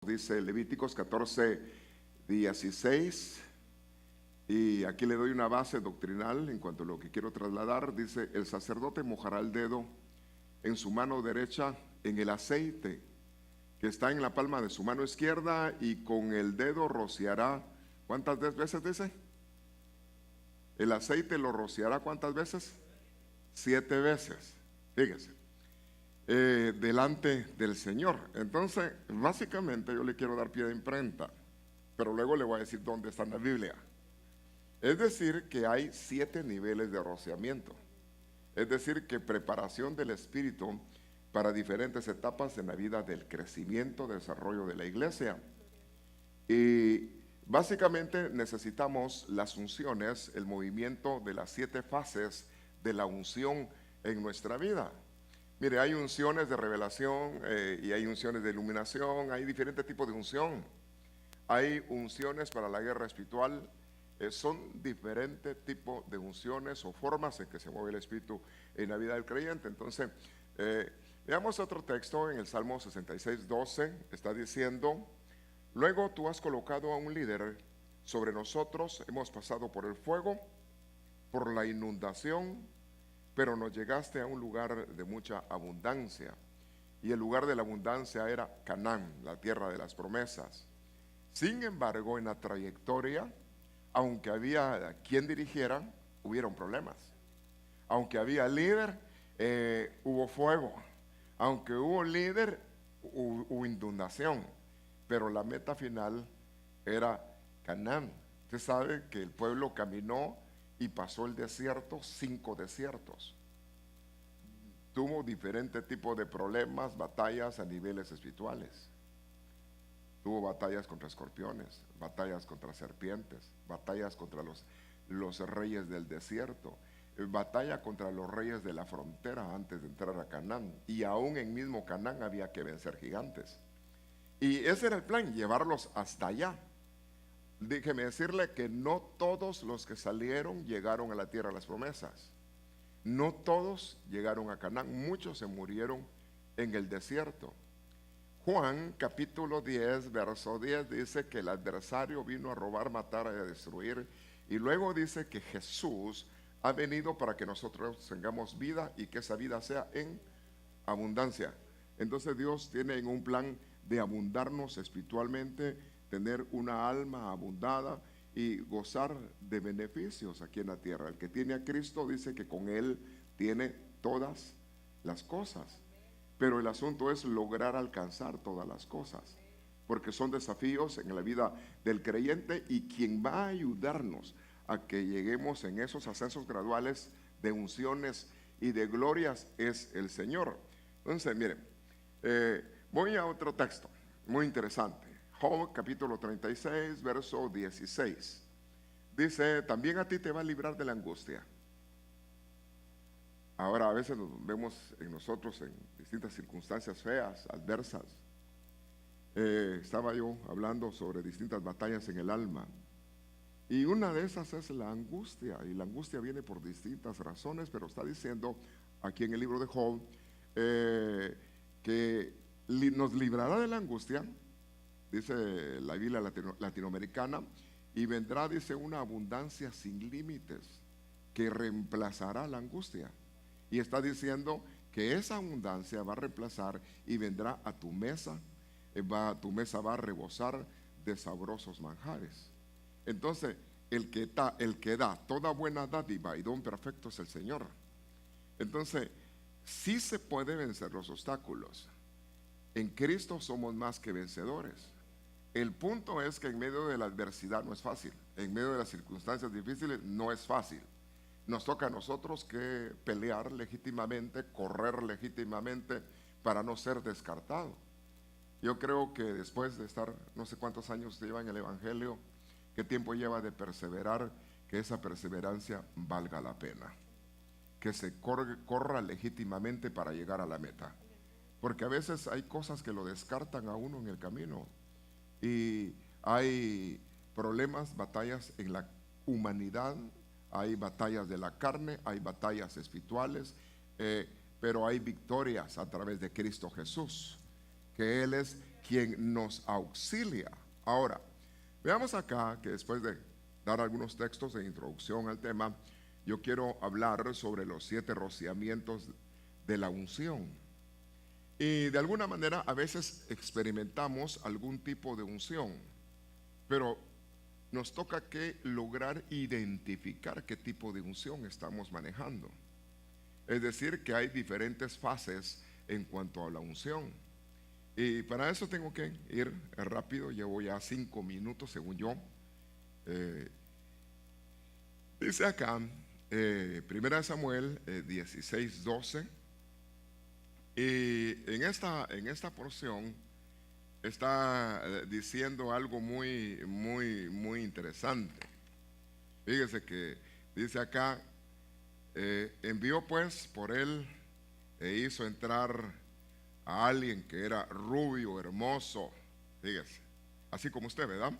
Dice Levíticos 14:16, y aquí le doy una base doctrinal en cuanto a lo que quiero trasladar. Dice: el sacerdote mojará el dedo en su mano derecha en el aceite que está en la palma de su mano izquierda, y con el dedo rociará, ¿cuántas veces dice? El aceite lo rociará, ¿cuántas veces? 7 veces, fíjese, delante del Señor. Entonces, básicamente yo le quiero dar pie de imprenta, pero luego le voy a decir dónde está en la Biblia. Es decir, que hay 7 niveles de rociamiento. Es decir, que preparación del Espíritu para diferentes etapas en la vida del crecimiento, desarrollo de la iglesia. Y básicamente necesitamos las unciones, el movimiento de las 7 fases de la unción en nuestra vida. Mire, hay unciones de revelación y hay unciones de iluminación, hay diferentes tipos de unción. Hay unciones para la guerra espiritual. Son diferentes tipos de unciones o formas en que se mueve el Espíritu en la vida del creyente. Entonces, veamos otro texto en el Salmo 66:12. Está diciendo: luego tú has colocado a un líder sobre nosotros, hemos pasado por el fuego, por la inundación, pero nos llegaste a un lugar de mucha abundancia. Y el lugar de la abundancia era Canaán, la tierra de las promesas. Sin embargo, en la trayectoria, aunque había quien dirigiera, hubieron problemas. Aunque había líder, hubo fuego. Aunque hubo líder, hubo inundación. Pero la meta final era Canaán. Usted sabe que el pueblo caminó y pasó el desierto, 5 desiertos. Tuvo diferentes tipos de problemas, batallas a niveles espirituales. Tuvo batallas contra escorpiones, batallas contra serpientes, batallas contra los reyes del desierto, batalla contra los reyes de la frontera antes de entrar a Canaán. Y aún en mismo Canaán había que vencer gigantes. Y ese era el plan, llevarlos hasta allá. Déjeme decirle que no todos los que salieron llegaron a la tierra de las promesas. No todos llegaron a Canaán, muchos se murieron en el desierto. Juan capítulo 10, verso 10 dice que el adversario vino a robar, matar y a destruir. Y luego dice que Jesús ha venido para que nosotros tengamos vida y que esa vida sea en abundancia. Entonces Dios tiene en un plan de abundarnos espiritualmente, tener una alma abundada y gozar de beneficios aquí en la tierra. El que tiene a Cristo dice que con Él tiene todas las cosas. Pero el asunto es lograr alcanzar todas las cosas, porque son desafíos en la vida del creyente, y quien va a ayudarnos a que lleguemos en esos ascensos graduales de unciones y de glorias es el Señor. Entonces, miren, voy a otro texto muy interesante. Job capítulo 36, verso 16. Dice: también a ti te va a librar de la angustia. Ahora, a veces nos vemos en nosotros en distintas circunstancias feas, adversas. Estaba yo hablando sobre distintas batallas en el alma, y una de esas es la angustia, y la angustia viene por distintas razones, pero está diciendo aquí en el libro de Job que nos librará de la angustia, dice la Biblia latinoamericana, y vendrá, dice, una abundancia sin límites que reemplazará la angustia. Y está diciendo que esa abundancia va a reemplazar y vendrá a tu mesa, tu mesa va a rebosar de sabrosos manjares. Entonces, el que da toda buena dádiva y don perfecto es el Señor. Entonces, sí se puede vencer los obstáculos. En Cristo somos más que vencedores. El punto es que en medio de la adversidad no es fácil. En medio de las circunstancias difíciles no es fácil. Nos toca a nosotros que pelear legítimamente, correr legítimamente para no ser descartado. Yo creo que después de estar no sé cuántos años lleva en el Evangelio, qué tiempo lleva de perseverar, que esa perseverancia valga la pena, que se corra legítimamente para llegar a la meta, porque a veces hay cosas que lo descartan a uno en el camino, y hay problemas, batallas en la humanidad, hay batallas de la carne, hay batallas espirituales, pero hay victorias a través de Cristo Jesús, que Él es quien nos auxilia. Ahora, veamos acá que después de dar algunos textos de introducción al tema, yo quiero hablar sobre los 7 rociamientos de la unción. Y de alguna manera a veces experimentamos algún tipo de unción, pero nos toca que lograr identificar qué tipo de unción estamos manejando. Es decir, que hay diferentes fases en cuanto a la unción. Y para eso tengo que ir rápido, llevo ya 5 minutos según yo. Dice acá, 1 Samuel 16:12, y en esta porción está diciendo algo muy interesante. Fíjese que dice acá, envió pues por él e hizo entrar a alguien que era rubio, hermoso, fíjese, así como usted, ¿verdad?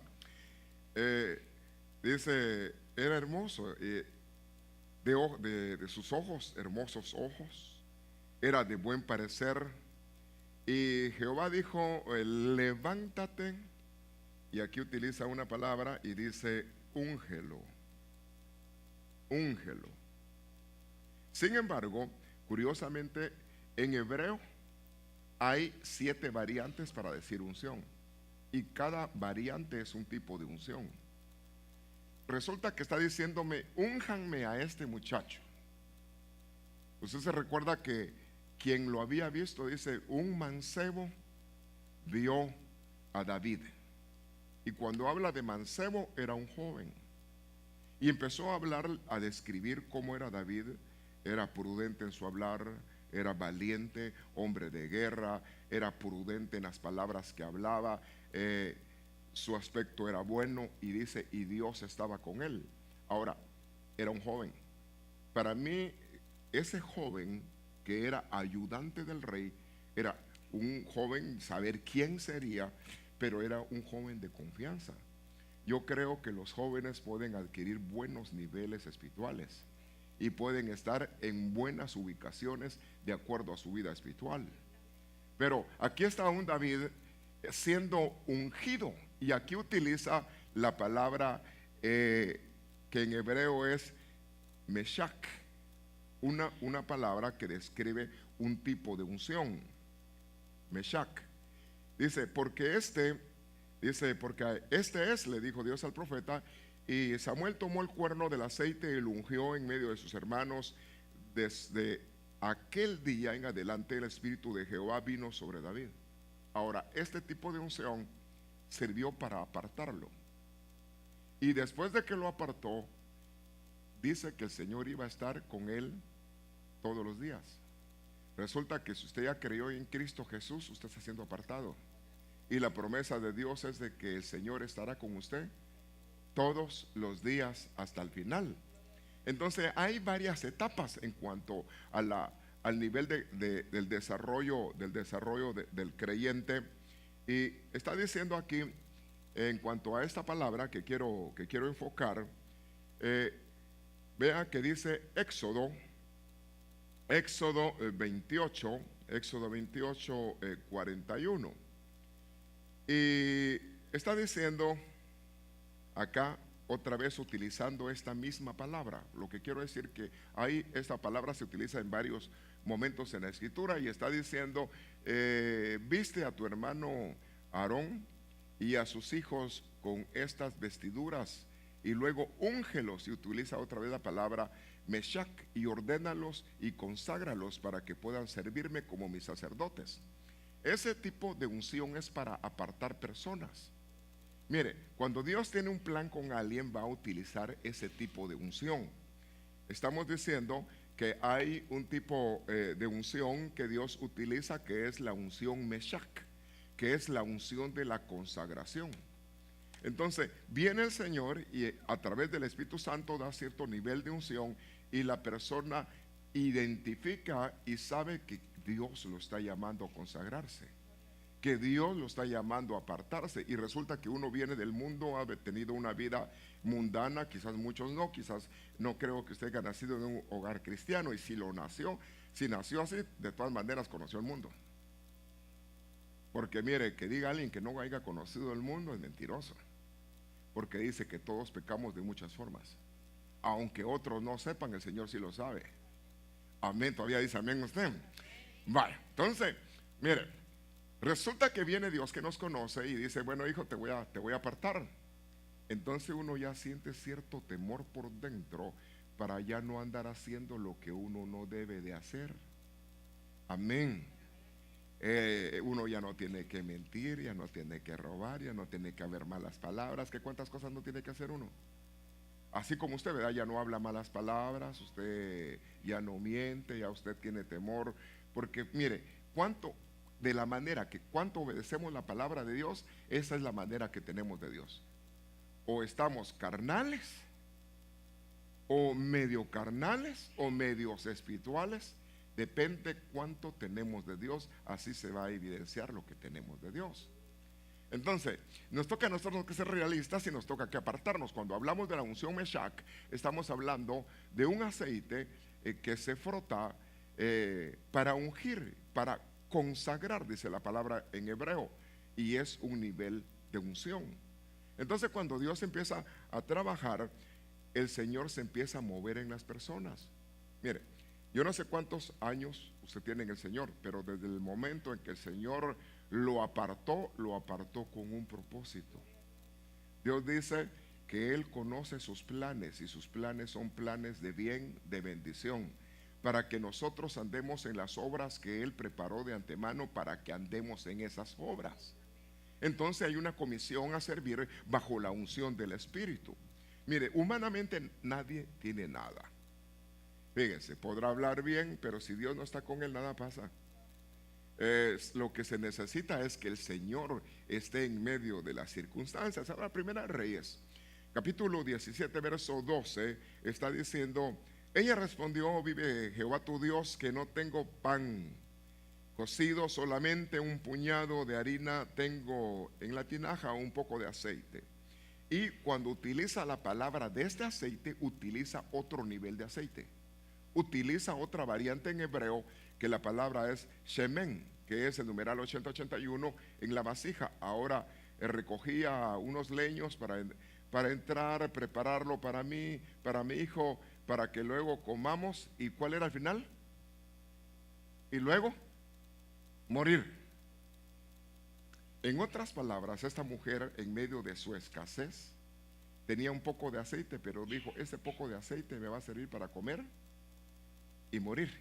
Dice, era hermoso, de sus ojos, hermosos ojos, era de buen parecer. Y Jehová dijo, levántate, y aquí utiliza una palabra y dice, úngelo, úngelo. Sin embargo, curiosamente, en hebreo hay 7 variantes para decir unción, y cada variante es un tipo de unción. Resulta que está diciéndome, únjanme a este muchacho. Usted se recuerda que quien lo había visto, dice, un mancebo vio a David. Y cuando habla de mancebo, era un joven. Y empezó a hablar, a describir cómo era David. Era prudente en su hablar, era valiente, hombre de guerra, era prudente en las palabras que hablaba, su aspecto era bueno, y dice, y Dios estaba con él. Ahora, era un joven. Para mí, ese joven que era ayudante del rey, era un joven, saber quién sería, pero era un joven de confianza. Yo creo que los jóvenes pueden adquirir buenos niveles espirituales y pueden estar en buenas ubicaciones de acuerdo a su vida espiritual. Pero aquí está un David siendo ungido, y aquí utiliza la palabra que en hebreo es meshach, una palabra que describe un tipo de unción. Meshach. Dice, porque este es, le dijo Dios al profeta. Y Samuel tomó el cuerno del aceite y lo ungió en medio de sus hermanos. Desde aquel día en adelante el Espíritu de Jehová vino sobre David. Ahora, este tipo de unción sirvió para apartarlo. Y después de que lo apartó, dice que el Señor iba a estar con él todos los días. Resulta que si usted ya creyó en Cristo Jesús, usted está siendo apartado. Y la promesa de Dios es de que el Señor estará con usted todos los días hasta el final. Entonces hay varias etapas en cuanto a al nivel del desarrollo del creyente. Y está diciendo aquí, en cuanto a esta palabra que quiero enfocar, vea que dice Éxodo 28, 41. Y está diciendo acá, otra vez utilizando esta misma palabra. Lo que quiero decir que esta palabra se utiliza en varios momentos en la escritura, y está diciendo, viste a tu hermano Aarón y a sus hijos con estas vestiduras, y luego úngelos, y utiliza otra vez la palabra meshach, y ordénalos y conságralos para que puedan servirme como mis sacerdotes. Ese tipo de unción es para apartar personas. Mire, cuando Dios tiene un plan con alguien, va a utilizar ese tipo de unción. Estamos diciendo que hay un tipo de unción que Dios utiliza, que es la unción meshach, que es la unción de la consagración. Entonces viene el Señor y a través del Espíritu Santo da cierto nivel de unción, y la persona identifica y sabe que Dios lo está llamando a consagrarse, que Dios lo está llamando a apartarse. Y resulta que uno viene del mundo, ha tenido una vida mundana, quizás muchos no, quizás no creo que usted haya nacido en un hogar cristiano, y si nació así, de todas maneras conoció el mundo. Porque mire, que diga alguien que no haya conocido el mundo es mentiroso. Porque dice que todos pecamos de muchas formas. Aunque otros no sepan, el Señor sí lo sabe. Amén, todavía dice amén usted. Vale, entonces, mire, resulta que viene Dios que nos conoce y dice, bueno hijo, te voy a apartar. Entonces uno ya siente cierto temor por dentro para ya no andar haciendo lo que uno no debe de hacer. Amén. Uno ya no tiene que mentir, ya no tiene que robar, ya no tiene que haber malas palabras. ¿Qué cuántas cosas no tiene que hacer uno? Así como usted, ¿verdad? Ya no habla malas palabras, usted ya no miente, ya usted tiene temor. Porque mire, de la manera que cuánto obedecemos la palabra de Dios, esa es la manera que tenemos de Dios. O estamos carnales, o medio carnales, o medios espirituales. Depende cuánto tenemos de Dios, así se va a evidenciar lo que tenemos de Dios. Entonces, nos toca a nosotros que ser realistas y nos toca que apartarnos. Cuando hablamos de la unción Meshach, estamos hablando de un aceite que se frota para ungir, para consagrar, dice la palabra en hebreo, y es un nivel de unción. Entonces, cuando Dios empieza a trabajar, el Señor se empieza a mover en las personas. Mire, yo no sé cuántos años usted tiene en el Señor, pero desde el momento en que el Señor lo apartó con un propósito. Dios dice que Él conoce sus planes y sus planes son planes de bien, de bendición, para que nosotros andemos en las obras que Él preparó de antemano para que andemos en esas obras. Entonces hay una comisión a servir bajo la unción del Espíritu. Mire, humanamente nadie tiene nada. Fíjense, podrá hablar bien, pero si Dios no está con él, nada pasa. Lo que se necesita es que el Señor esté en medio de las circunstancias. Ahora, Primera Reyes, capítulo 17, verso 12, está diciendo: ella respondió, vive Jehová tu Dios, que no tengo pan cocido, solamente un puñado de harina tengo en la tinaja, un poco de aceite. Y cuando utiliza la palabra de este aceite, utiliza otro nivel de aceite. Utiliza otra variante en hebreo, que la palabra es shemen, que es el numeral 8081 en la vasija. Ahora recogía unos leños para entrar, prepararlo para mí, para mi hijo, para que luego comamos. ¿Y cuál era el final? Y luego morir. En otras palabras, esta mujer, en medio de su escasez, tenía un poco de aceite, pero dijo: ese poco de aceite me va a servir para comer y morir.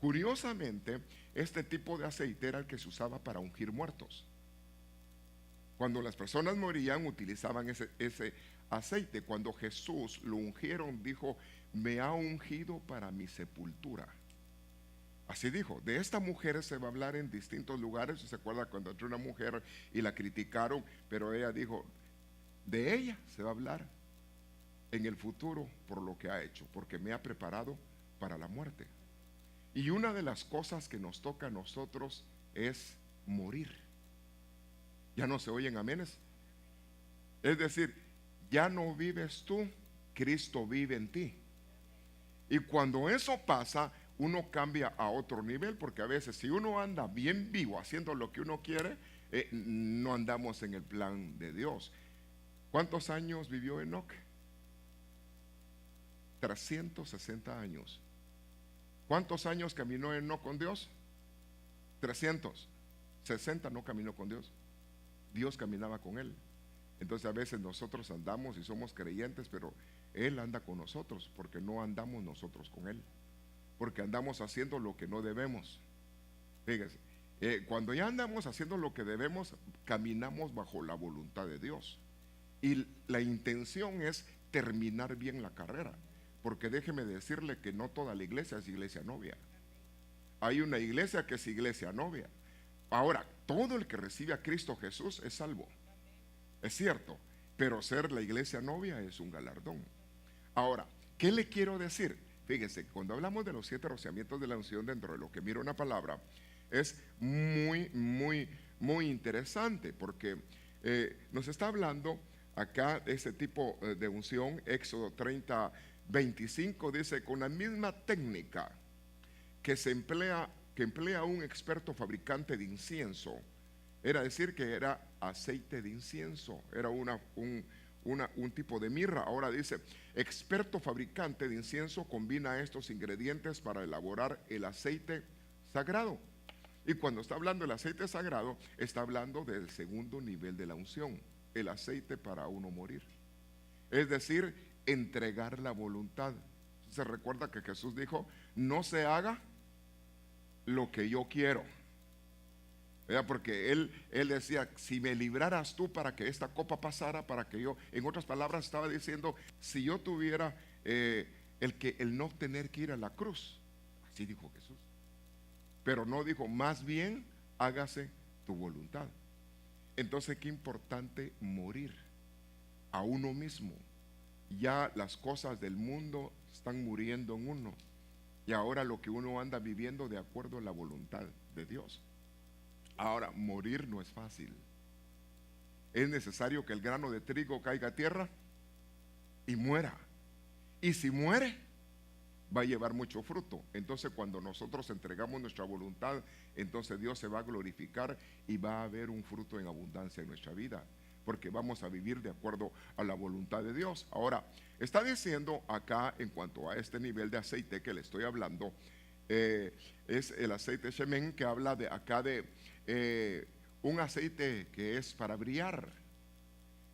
Curiosamente, este tipo de aceite era el que se usaba para ungir muertos. Cuando las personas morían, utilizaban ese aceite. Cuando Jesús lo ungieron, dijo: me ha ungido para mi sepultura. Así dijo. De esta mujer se va a hablar en distintos lugares. ¿Se acuerda cuando entró una mujer y la criticaron? Pero ella dijo: de ella se va a hablar en el futuro por lo que ha hecho, porque me ha preparado para la muerte. Y una de las cosas que nos toca a nosotros es morir. Ya no se oyen amenes. Es decir, ya no vives tú, Cristo vive en ti. Y cuando eso pasa, uno cambia a otro nivel, porque a veces si uno anda bien vivo haciendo lo que uno quiere, no andamos en el plan de Dios. ¿Cuántos años vivió Enoc? 360 años. ¿Cuántos años caminó Enoc con Dios? 360 no caminó con Dios. Dios caminaba con él. Entonces a veces nosotros andamos y somos creyentes, pero Él anda con nosotros, porque no andamos nosotros con Él, porque andamos haciendo lo que no debemos. Fíjense, cuando ya andamos haciendo lo que debemos, caminamos bajo la voluntad de Dios. Y la intención es terminar bien la carrera, porque déjeme decirle que no toda la iglesia es iglesia novia. Hay una iglesia que es iglesia novia. Ahora, todo el que recibe a Cristo Jesús es salvo. Es cierto, pero ser la iglesia novia es un galardón. Ahora, ¿qué le quiero decir? Fíjese, cuando hablamos de los 7 rociamientos de la unción, dentro de lo que mira una palabra, es muy, muy, muy interesante, porque nos está hablando acá de ese tipo de unción. Éxodo 30, 25 dice: con la misma técnica que emplea un experto fabricante de incienso Era decir que era aceite de incienso, era un tipo de mirra. Ahora dice, experto fabricante de incienso combina estos ingredientes para elaborar el aceite sagrado. Y cuando está hablando del aceite sagrado, está hablando del segundo nivel de la unción, el aceite para uno morir. Es decir, entregar la voluntad. Se recuerda que Jesús dijo, no se haga lo que yo quiero. ¿Verdad? Porque él decía, si me libraras tú para que esta copa pasara, para que yo, en otras palabras estaba diciendo, si yo tuviera el no tener que ir a la cruz, así dijo Jesús. Pero no dijo, más bien hágase tu voluntad. Entonces qué importante morir a uno mismo. Ya las cosas del mundo están muriendo en uno, y ahora lo que uno anda viviendo de acuerdo a la voluntad de Dios. Ahora, morir no es fácil. Es necesario que el grano de trigo caiga a tierra y muera. Y si muere, va a llevar mucho fruto. Entonces, cuando nosotros entregamos nuestra voluntad, entonces Dios se va a glorificar y va a haber un fruto en abundancia en nuestra vida, porque vamos a vivir de acuerdo a la voluntad de Dios. Ahora, está diciendo acá, en cuanto a este nivel de aceite que le estoy hablando, es el aceite Shemen, que habla de acá de un aceite que es para brillar.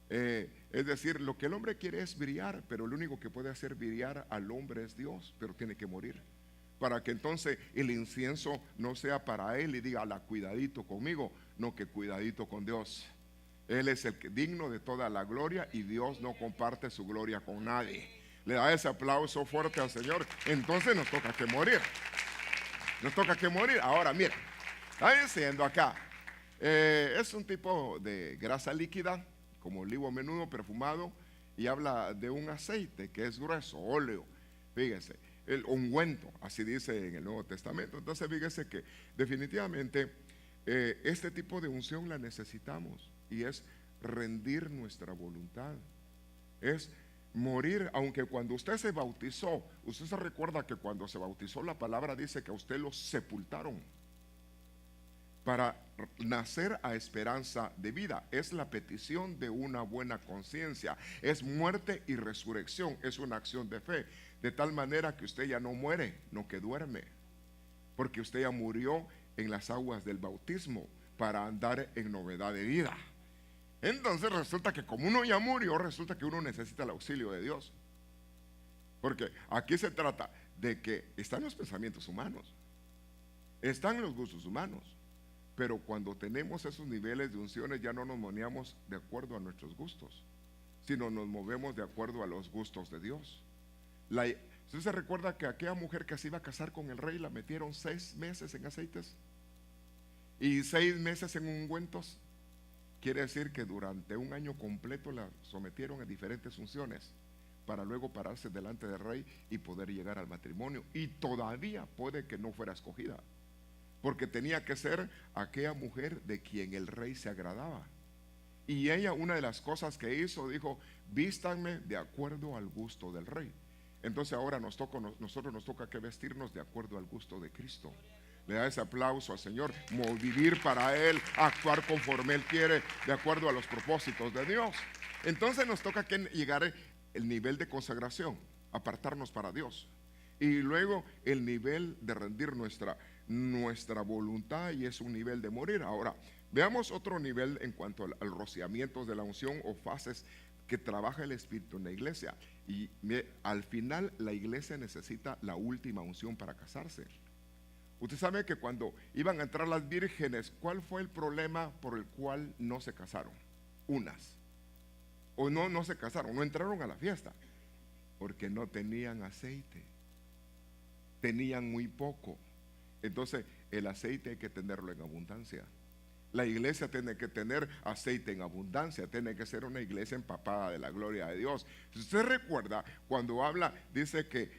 Es decir, lo que el hombre quiere es brillar, pero lo único que puede hacer brillar al hombre es Dios, pero tiene que morir, para que entonces el incienso no sea para él y diga, la cuidadito conmigo, no, que cuidadito con Dios. Él es el que digno de toda la gloria, y Dios no comparte su gloria con nadie. Le da ese aplauso fuerte al Señor. Entonces nos toca que morir. Nos toca que morir. Ahora mira, está diciendo acá, es un tipo de grasa líquida, como olivo menudo perfumado, y habla de un aceite que es grueso, óleo. Fíjese, el ungüento, así dice en el Nuevo Testamento. Entonces fíjese que definitivamente este tipo de unción la necesitamos, y es rendir nuestra voluntad, es morir. Aunque cuando usted se bautizó, usted se recuerda que cuando se bautizó, la palabra dice que a usted lo sepultaron para nacer a esperanza de vida. Es la petición de una buena conciencia, es muerte y resurrección, es una acción de fe, de tal manera que usted ya no muere, no que duerme, porque usted ya murió en las aguas del bautismo para andar en novedad de vida. Entonces resulta que como uno ya murió, resulta que uno necesita el auxilio de Dios, porque aquí se trata de que están los pensamientos humanos, están los gustos humanos, pero cuando tenemos esos niveles de unciones ya no nos moneamos de acuerdo a nuestros gustos, sino nos movemos de acuerdo a los gustos de Dios. ¿Usted se recuerda que aquella mujer que se iba a casar con el rey la metieron 6 meses en aceites y 6 meses en ungüentos? Quiere decir que durante un año completo la sometieron a diferentes unciones para luego pararse delante del rey y poder llegar al matrimonio. Y todavía puede que no fuera escogida, porque tenía que ser aquella mujer de quien el rey se agradaba. Y ella, una de las cosas que hizo, dijo, vístanme de acuerdo al gusto del rey. Entonces ahora nosotros nos toca que vestirnos de acuerdo al gusto de Cristo. Le da ese aplauso al Señor, vivir para Él, actuar conforme Él quiere, de acuerdo a los propósitos de Dios. Entonces nos toca que llegar el nivel de consagración, apartarnos para Dios, y luego el nivel de rendir nuestra voluntad, y es un nivel de morir. Ahora veamos otro nivel en cuanto al rociamiento de la unción, o fases que trabaja el Espíritu en la iglesia. Y al final la iglesia necesita la última unción para casarse. Usted sabe que cuando iban a entrar las vírgenes, ¿cuál fue el problema por el cual no se casaron? Unas, o no se casaron, no entraron a la fiesta, porque no tenían aceite, tenían muy poco. Entonces el aceite hay que tenerlo en abundancia. La iglesia tiene que tener aceite en abundancia, tiene que ser una iglesia empapada de la gloria de Dios. Si usted recuerda, cuando habla, dice que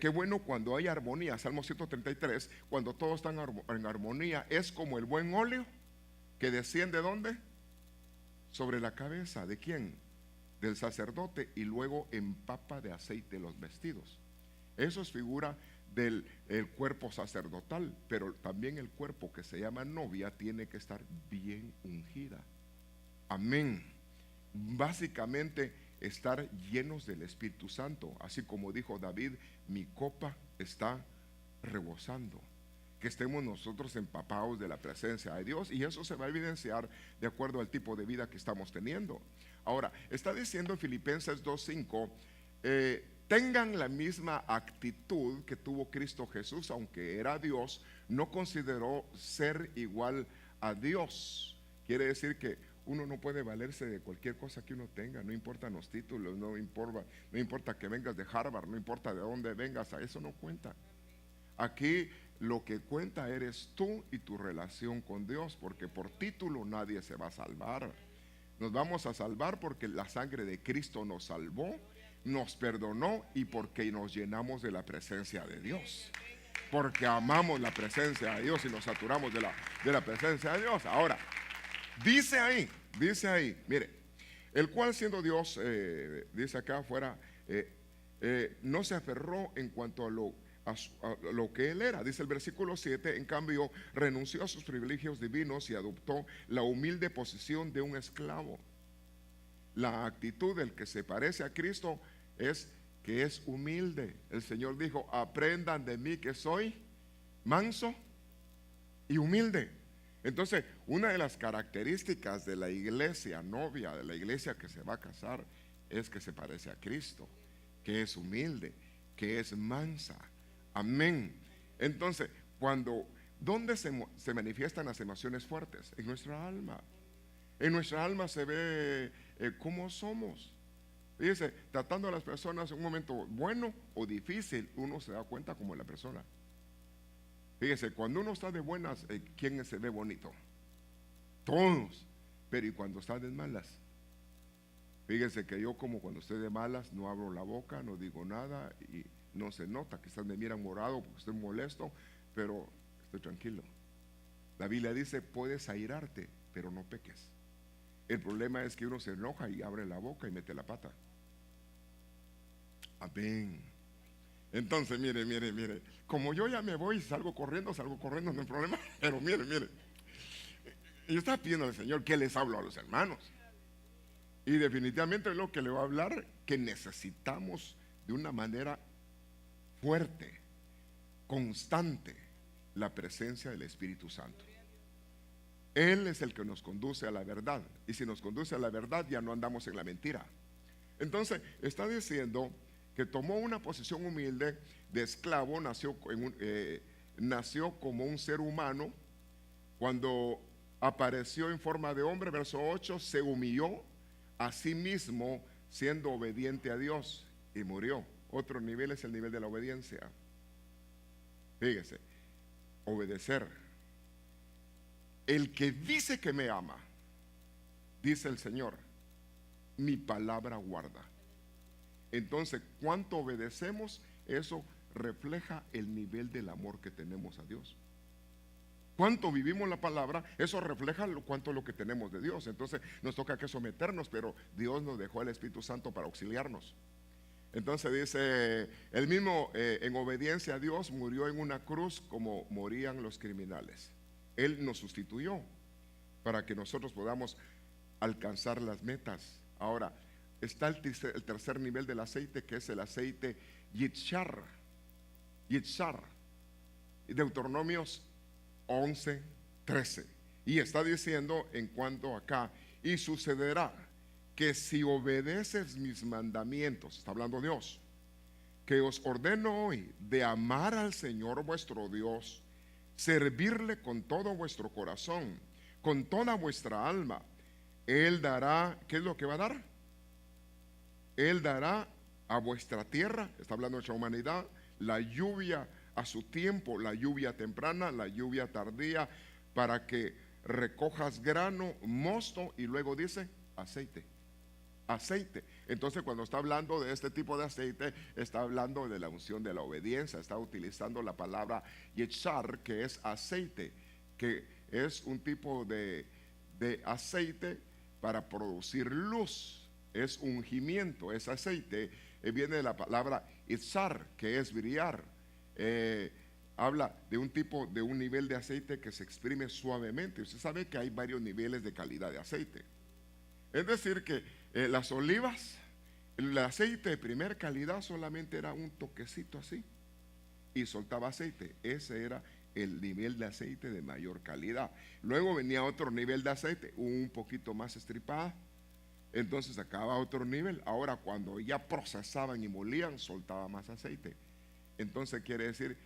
qué bueno cuando hay armonía. Salmo 133, cuando todos están en armonía, es como el buen óleo que desciende ¿dónde? Sobre la cabeza, ¿de quién? Del sacerdote, y luego empapa de aceite los vestidos. Eso es figura del el cuerpo sacerdotal, pero también el cuerpo que se llama novia tiene que estar bien ungida. Amén. Básicamente estar llenos del Espíritu Santo, así como dijo David, mi copa está rebosando. Que estemos nosotros empapados de la presencia de Dios, y eso se va a evidenciar de acuerdo al tipo de vida que estamos teniendo. Ahora, está diciendo en Filipenses 2:5, tengan la misma actitud que tuvo Cristo Jesús, aunque era Dios, no consideró ser igual a Dios. Quiere decir que uno no puede valerse de cualquier cosa que uno tenga, no importan los títulos, no importa que vengas de Harvard, no importa de dónde vengas, a eso no cuenta. Aquí lo que cuenta eres tú y tu relación con Dios, porque por título nadie se va a salvar. Nos vamos a salvar porque la sangre de Cristo nos salvó, nos perdonó, y porque nos llenamos de la presencia de Dios, porque amamos la presencia de Dios y nos saturamos de la presencia de Dios. Ahora, dice ahí, mire, el cual siendo Dios, dice acá afuera, no se aferró en cuanto a lo que él era. Dice el versículo 7, en cambio renunció a sus privilegios divinos y adoptó la humilde posición de un esclavo. La actitud del que se parece a Cristo es que es humilde. El Señor dijo, aprendan de mí que soy manso y humilde. Entonces, una de las características de la iglesia novia, de la iglesia que se va a casar, es que se parece a Cristo, que es humilde, que es mansa. Amén. Entonces, ¿dónde se manifiestan las emociones fuertes? En nuestra alma. En nuestra alma se ve cómo somos. Fíjese, tratando a las personas en un momento bueno o difícil, uno se da cuenta como la persona. Fíjese, cuando uno está de buenas, ¿quién se ve bonito? Todos. Pero ¿y cuando está de malas? Fíjese que yo, como cuando estoy de malas, no abro la boca, no digo nada y no se nota. Quizás me miran morado porque estoy molesto, pero estoy tranquilo. La Biblia dice, puedes airarte, pero no peques. El problema es que uno se enoja y abre la boca y mete la pata. Amén. Entonces, mire, como yo ya me voy, salgo corriendo, no hay problema. Pero mire, yo estaba pidiendo al Señor que les hablo a los hermanos. Y definitivamente es lo que le va a hablar, que necesitamos de una manera fuerte, constante, la presencia del Espíritu Santo. Él es el que nos conduce a la verdad, y si nos conduce a la verdad ya no andamos en la mentira. Entonces está diciendo que tomó una posición humilde de esclavo, nació como un ser humano. Cuando apareció en forma de hombre, verso 8, se humilló a sí mismo siendo obediente a Dios y murió. Otro nivel es el nivel de la obediencia. Fíjese, obedecer. El que dice que me ama, dice el Señor, mi palabra guarda. Entonces, ¿cuánto obedecemos? Eso refleja el nivel del amor que tenemos a Dios. ¿Cuánto vivimos la palabra? Eso refleja cuánto lo que tenemos de Dios. Entonces nos toca que someternos, pero Dios nos dejó el Espíritu Santo para auxiliarnos. Entonces dice, él mismo en obediencia a Dios murió en una cruz como morían los criminales. Él nos sustituyó para que nosotros podamos alcanzar las metas. Ahora, está el tercer nivel del aceite, que es el aceite Yitzhar. Deuteronomios 11:13. Y está diciendo en cuanto acá, y sucederá que si obedeces mis mandamientos, está hablando Dios, que os ordeno hoy de amar al Señor vuestro Dios, servirle con todo vuestro corazón, con toda vuestra alma, Él dará, ¿qué es lo que va a dar? Él dará a vuestra tierra, está hablando de nuestra humanidad, la lluvia a su tiempo, la lluvia temprana, la lluvia tardía, para que recojas grano, mosto, y luego dice aceite. Entonces, cuando está hablando de este tipo de aceite, está hablando de la unción de la obediencia. Está utilizando la palabra Yitzhar, que es aceite, que es un tipo de aceite para producir luz. Es ungimiento, es aceite. Viene de la palabra Itzar, que es brillar. habla de un tipo, de un nivel de aceite que se exprime suavemente. Usted sabe que hay varios niveles de calidad de aceite. Es decir que las olivas, el aceite de primer calidad solamente era un toquecito así y soltaba aceite. Ese era el nivel de aceite de mayor calidad. Luego venía otro nivel de aceite, un poquito más estripada. Entonces acababa otro nivel. Ahora cuando ya procesaban y molían, soltaba más aceite. Entonces quiere decir,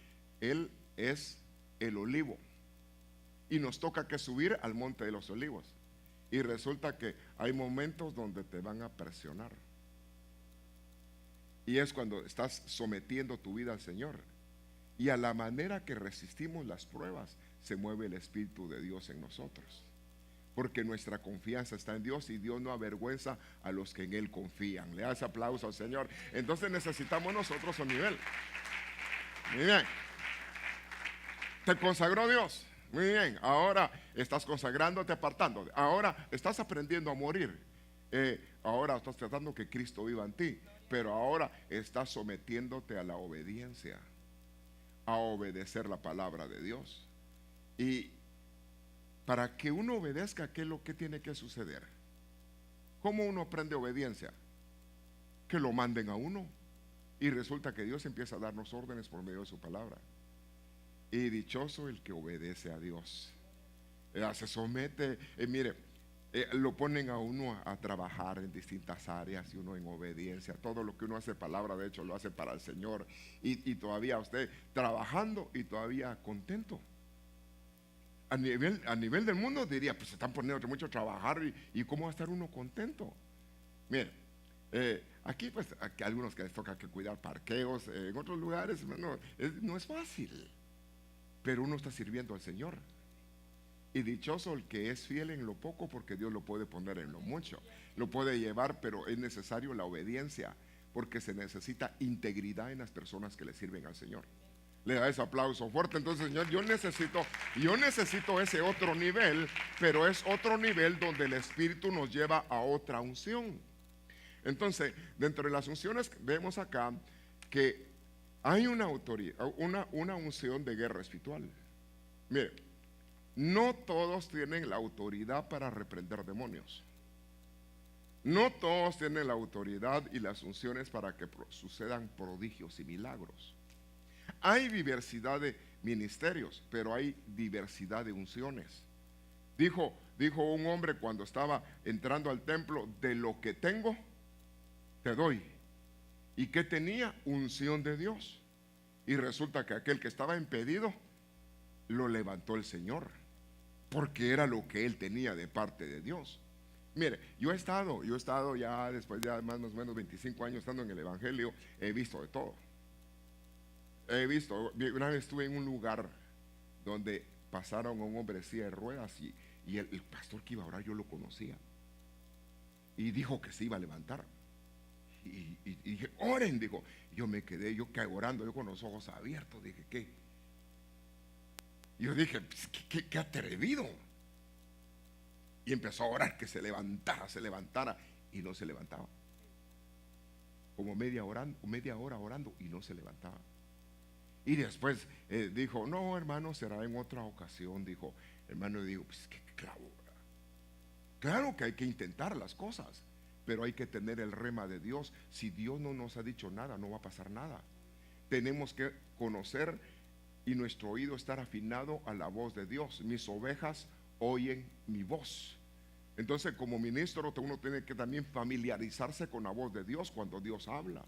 Él es el olivo. Y nos toca que subir al monte de los olivos. Y resulta que hay momentos donde te van a presionar. Y es cuando estás sometiendo tu vida al Señor. Y a la manera que resistimos las pruebas, se mueve el Espíritu de Dios en nosotros. Porque nuestra confianza está en Dios y Dios no avergüenza a los que en Él confían. Le das aplauso al Señor. Entonces necesitamos nosotros un nivel. Muy bien. Te consagró Dios. Muy bien. Ahora estás consagrándote, apartándote. Ahora estás aprendiendo a morir. Ahora estás tratando que Cristo viva en ti. Pero ahora estás sometiéndote a la obediencia, a obedecer la palabra de Dios. Y para que uno obedezca, ¿qué es lo que tiene que suceder? ¿Cómo uno aprende obediencia? Que lo manden a uno. Y resulta que Dios empieza a darnos órdenes por medio de su palabra. Y dichoso el que obedece a Dios. Se somete, mire, lo ponen a uno a trabajar en distintas áreas y uno en obediencia. Todo lo que uno hace palabra, de hecho, lo hace para el Señor. Y todavía usted trabajando y todavía contento. A nivel del mundo diría, pues se están poniendo mucho a trabajar y cómo va a estar uno contento. Mire, aquí pues aquí hay algunos que les toca que cuidar parqueos, en otros lugares no es fácil, pero uno está sirviendo al Señor. Y dichoso el que es fiel en lo poco, porque Dios lo puede poner en lo mucho, lo puede llevar, pero es necesario la obediencia, porque se necesita integridad en las personas que le sirven al Señor. Le da ese aplauso fuerte. Entonces, Señor, yo necesito ese otro nivel, pero es otro nivel donde el Espíritu nos lleva a otra unción. Entonces, dentro de las unciones vemos acá que hay una autoridad, una unción de guerra espiritual. Mire, no todos tienen la autoridad para reprender demonios. No todos tienen la autoridad y las unciones para que sucedan prodigios y milagros. Hay diversidad de ministerios, pero hay diversidad de unciones. Dijo un hombre cuando estaba entrando al templo: de lo que tengo, te doy. ¿Y qué tenía? Unción de Dios. Y resulta que aquel que estaba impedido, lo levantó el Señor, porque era lo que él tenía de parte de Dios. Mire, yo he estado ya después de más o menos 25 años estando en el Evangelio, he visto de todo. Una vez estuve en un lugar donde pasaron a un hombre de silla de ruedas y el pastor que iba a orar, yo lo conocía, y dijo que se iba a levantar. Y dije, oren, dijo. Yo me quedé, yo orando, yo con los ojos abiertos, dije, ¿qué? Yo dije, pues, qué atrevido. Y empezó a orar que se levantara, y no se levantaba. Como media hora orando y no se levantaba. Y después dijo, no, hermano, será en otra ocasión. Dijo, hermano, y digo, pues qué clavo, ¿verdad? Claro que hay que intentar las cosas, pero hay que tener el rema de Dios. Si Dios no nos ha dicho nada, no va a pasar nada. Tenemos que conocer y nuestro oído estar afinado a la voz de Dios. Mis ovejas oyen mi voz. Entonces, como ministro, uno tiene que también familiarizarse con la voz de Dios cuando Dios habla,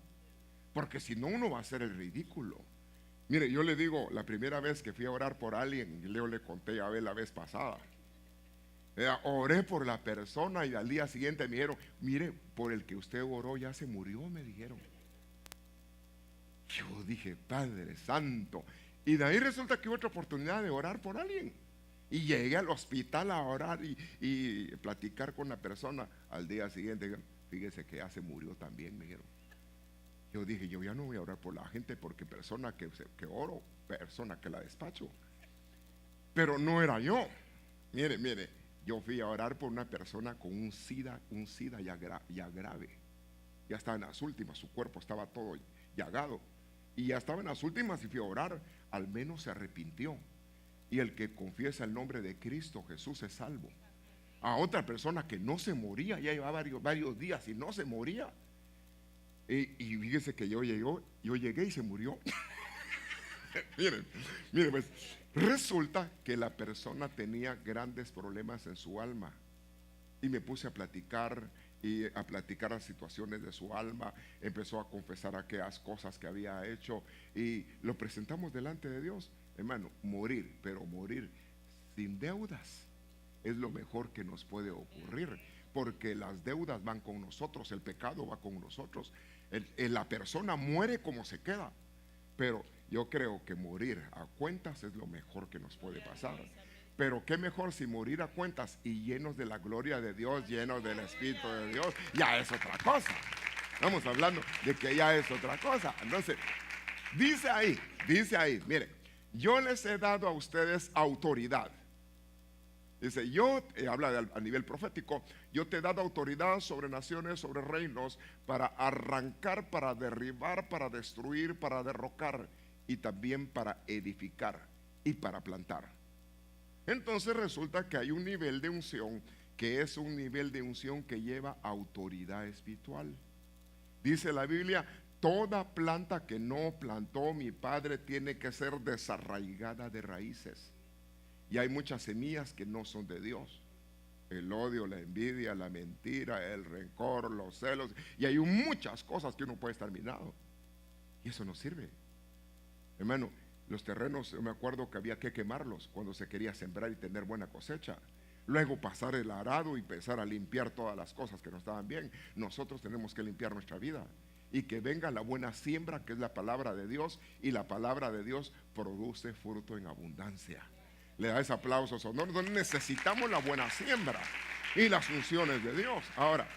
porque si no, uno va a hacer el ridículo. Mire, yo le digo, la primera vez que fui a orar por alguien, y le conté a ver la vez pasada, oré por la persona y al día siguiente me dijeron, mire, por el que usted oró ya se murió, me dijeron. Yo dije, Padre Santo. Y de ahí resulta que hubo otra oportunidad de orar por alguien, y llegué al hospital a orar y platicar con la persona. Al día siguiente, fíjese que ya se murió también, me dijeron. Yo dije, yo ya no voy a orar por la gente, porque persona que oro, persona que la despacho. Pero no era yo. Mire, yo fui a orar por una persona con un SIDA ya grave. Ya estaba en las últimas, su cuerpo estaba todo llagado. y ya estaba en las últimas y fui a orar. Al menos se arrepintió. Y el que confiesa el nombre de Cristo Jesús es salvo. A otra persona que no se moría, ya llevaba varios días y no se moría. Y fíjese que yo llegué y se murió. miren, pues resulta que la persona tenía grandes problemas en su alma. Y me puse a platicar las situaciones de su alma. Empezó a confesar aquellas cosas que había hecho y lo presentamos delante de Dios. Hermano, pero morir sin deudas es lo mejor que nos puede ocurrir, porque las deudas van con nosotros, el pecado va con nosotros. La persona muere como se queda, pero yo creo que morir a cuentas es lo mejor que nos puede pasar. Pero qué mejor si morir a cuentas y llenos de la gloria de Dios, llenos del Espíritu de Dios, ya es otra cosa. Estamos hablando de que ya es otra cosa. Entonces, dice ahí, mire, yo les he dado a ustedes autoridad. Dice, habla a nivel profético, yo te he dado autoridad sobre naciones, sobre reinos, para arrancar, para derribar, para destruir, para derrocar, y también para edificar y para plantar. Entonces resulta que hay un nivel de unción que es un nivel de unción que lleva autoridad espiritual. Dice la Biblia, toda planta que no plantó mi Padre tiene que ser desarraigada de raíces. Y hay muchas semillas que no son de Dios. El odio, la envidia, la mentira, el rencor, los celos. Y hay muchas cosas que uno puede estar minado. Y eso no sirve. Hermano, los terrenos, yo me acuerdo que había que quemarlos cuando se quería sembrar y tener buena cosecha. Luego pasar el arado y empezar a limpiar todas las cosas que no estaban bien. Nosotros tenemos que limpiar nuestra vida. Y que venga la buena siembra, que es la palabra de Dios. Y la palabra de Dios produce fruto en abundancia. Le da ese aplauso sonoro. Entonces necesitamos la buena siembra y las funciones de Dios. Ahora,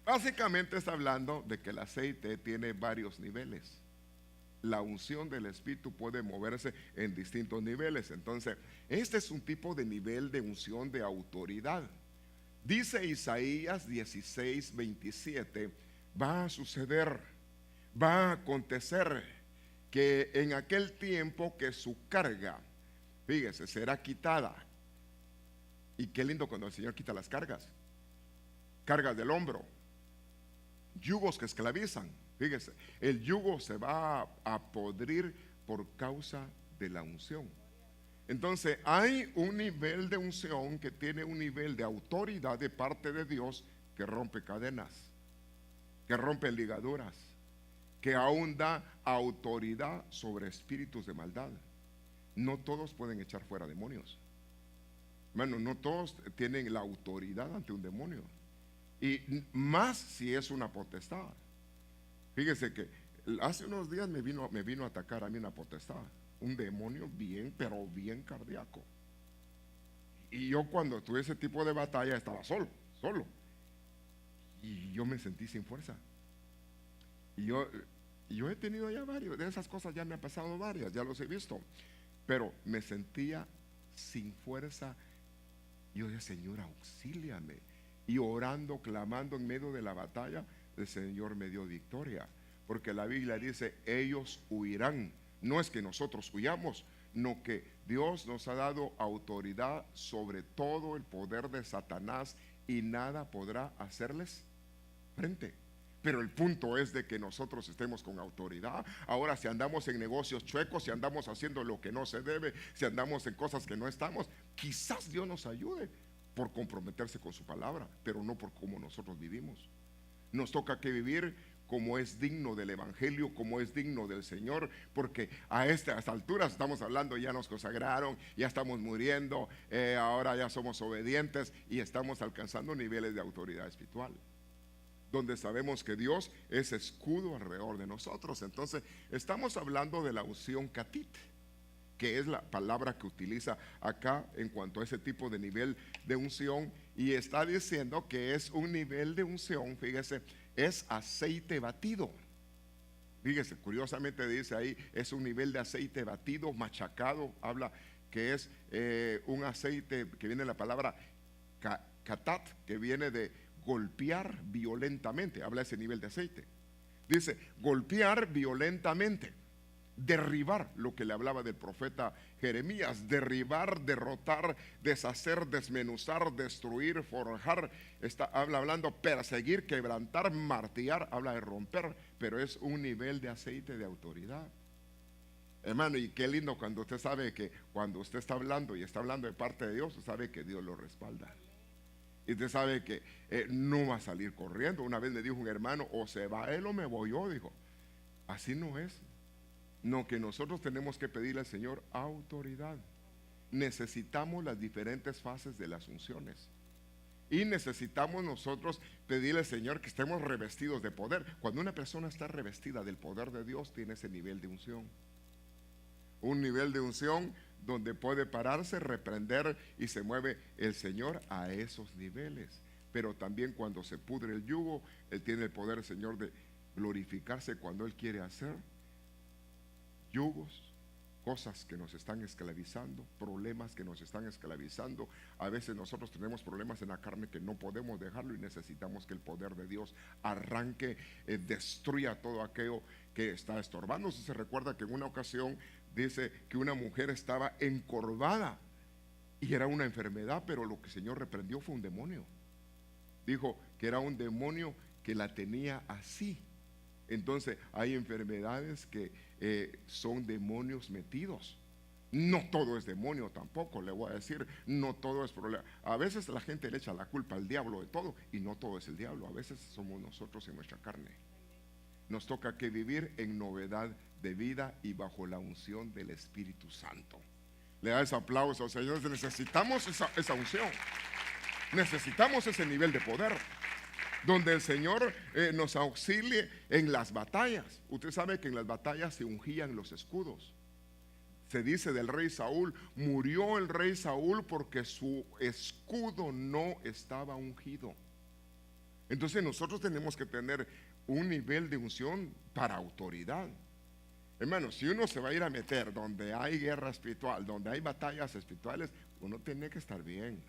básicamente está hablando de que el aceite tiene varios niveles. La unción del Espíritu puede moverse en distintos niveles. Entonces, este es un tipo de nivel de unción de autoridad. Dice Isaías 16:27, va a suceder, va a acontecer que en aquel tiempo que su carga, fíjese, será quitada. Y qué lindo cuando el Señor quita las cargas del hombro, yugos que esclavizan. Fíjese, el yugo se va a podrir por causa de la unción. Entonces hay un nivel de unción que tiene un nivel de autoridad de parte de Dios que rompe cadenas, que rompe ligaduras, que aún da autoridad sobre espíritus de maldad. No todos pueden echar fuera demonios. Bueno, no todos tienen la autoridad ante un demonio. Y más si es una potestad. Fíjese que hace unos días me vino a atacar a mí una potestad, un demonio pero bien cardíaco. Y yo cuando tuve ese tipo de batalla estaba solo. Y yo me sentí sin fuerza. Y yo he tenido ya varios, de esas cosas ya me ha pasado varias, ya los he visto. Pero me sentía sin fuerza. Yo decía, Señor, auxíliame. Y orando, clamando en medio de la batalla, el Señor me dio victoria, porque la Biblia dice, ellos huirán. No es que nosotros huyamos, no, que Dios nos ha dado autoridad sobre todo el poder de Satanás y nada podrá hacerles frente. Pero el punto es de que nosotros estemos con autoridad. Ahora, si andamos en negocios chuecos, si andamos haciendo lo que no se debe, si andamos en cosas que no estamos, quizás Dios nos ayude por comprometerse con su palabra, pero no por cómo nosotros vivimos. Nos toca que vivir como es digno del Evangelio, como es digno del Señor, porque a estas alturas estamos hablando, ya nos consagraron, ya estamos muriendo, ahora ya somos obedientes y estamos alcanzando niveles de autoridad espiritual, donde sabemos que Dios es escudo alrededor de nosotros. Entonces estamos hablando de la unción catit, que es la palabra que utiliza acá en cuanto a ese tipo de nivel de unción, y está diciendo que es un nivel de unción, fíjese, es aceite batido. Fíjese, curiosamente dice ahí, es un nivel de aceite batido, machacado, habla que es un aceite que viene de la palabra katat, que viene de golpear violentamente, habla de ese nivel de aceite. Dice, golpear violentamente, derribar, lo que le hablaba del profeta Jeremías, derribar, derrotar, deshacer, desmenuzar, destruir, forjar. Habla hablando perseguir, quebrantar, martillar, habla de romper, pero es un nivel de aceite de autoridad. Hermano, y qué lindo cuando usted sabe que cuando usted está hablando y está hablando de parte de Dios, usted sabe que Dios lo respalda. Y usted sabe que no va a salir corriendo. Una vez me dijo un hermano, o se va él o me voy yo, dijo. Así no es. No, que nosotros tenemos que pedirle al Señor autoridad. Necesitamos las diferentes fases de las unciones. Y necesitamos nosotros pedirle al Señor que estemos revestidos de poder. Cuando una persona está revestida del poder de Dios, tiene ese nivel de unción. Un nivel de unción donde puede pararse, reprender y se mueve el Señor a esos niveles. Pero también cuando se pudre el yugo, Él tiene el poder, Señor, de glorificarse cuando Él quiere hacer yugos, cosas que nos están esclavizando, problemas que nos están esclavizando. A veces nosotros tenemos problemas en la carne que no podemos dejarlo y necesitamos que el poder de Dios arranque, destruya todo aquello que está estorbando. Si se recuerda que en una ocasión dice que una mujer estaba encorvada y era una enfermedad, pero lo que el Señor reprendió fue un demonio. Dijo que era un demonio que la tenía así. Entonces hay enfermedades que son demonios metidos. No todo es demonio tampoco, le voy a decir, no todo es problema. A veces la gente le echa la culpa al diablo de todo y no todo es el diablo, a veces somos nosotros en nuestra carne. Nos toca que vivir en novedad de vida y bajo la unción del Espíritu Santo. Le da ese aplauso, señores, necesitamos esa unción, necesitamos ese nivel de poder, donde el Señor nos auxilie en las batallas. Usted sabe que en las batallas se ungían los escudos. Se dice del rey Saúl, murió el rey Saúl porque su escudo no estaba ungido. Entonces nosotros tenemos que tener un nivel de unción para autoridad. Hermano, si uno se va a ir a meter donde hay guerra espiritual, donde hay batallas espirituales, uno tiene que estar bien.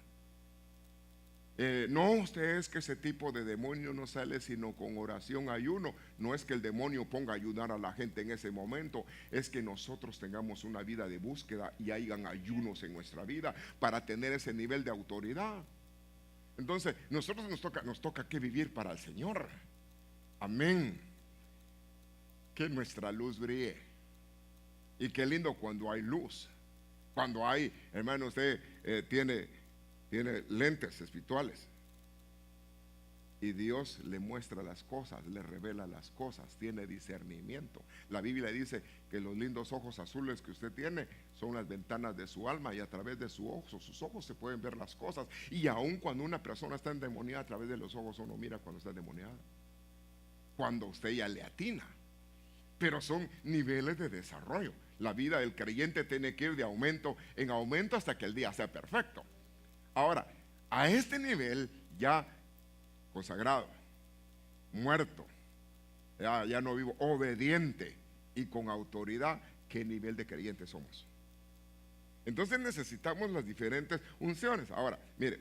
No, usted es que ese tipo de demonio no sale sino con oración, ayuno. No es que el demonio ponga a ayudar a la gente en ese momento, es que nosotros tengamos una vida de búsqueda y hayan ayunos en nuestra vida para tener ese nivel de autoridad. Entonces, nosotros nos toca que vivir para el Señor. Amén. Que nuestra luz brille. Y qué lindo cuando hay luz. Cuando hay, hermano, usted tiene lentes espirituales y Dios le muestra las cosas, le revela las cosas, tiene discernimiento. La Biblia dice que los lindos ojos azules que usted tiene son las ventanas de su alma, y a través de sus ojos se pueden ver las cosas. Y aun cuando una persona está endemoniada, a través de los ojos uno mira cuando está endemoniada, cuando usted ya le atina. Pero son niveles de desarrollo. La vida del creyente tiene que ir de aumento en aumento hasta que el día sea perfecto. Ahora, a este nivel ya consagrado, muerto, ya no vivo, obediente y con autoridad, ¿qué nivel de creyente somos? Entonces necesitamos las diferentes unciones. Ahora, mire,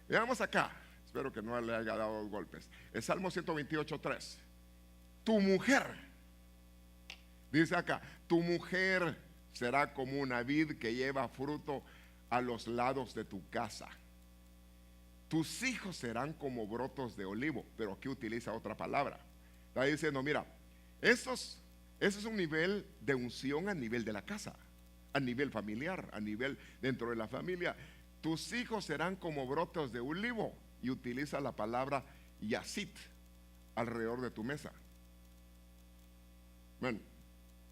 veamos acá, espero que no le haya dado dos golpes. El Salmo 128:3. Tu mujer, dice acá, tu mujer será como una vid que lleva fruto a los lados de tu casa. Tus hijos serán como brotos de olivo. Pero aquí utiliza otra palabra. Está diciendo, mira, eso es un nivel de unción a nivel de la casa, a nivel familiar, a nivel dentro de la familia. Tus hijos serán como brotos de olivo. Y utiliza la palabra yasit, alrededor de tu mesa. Bueno,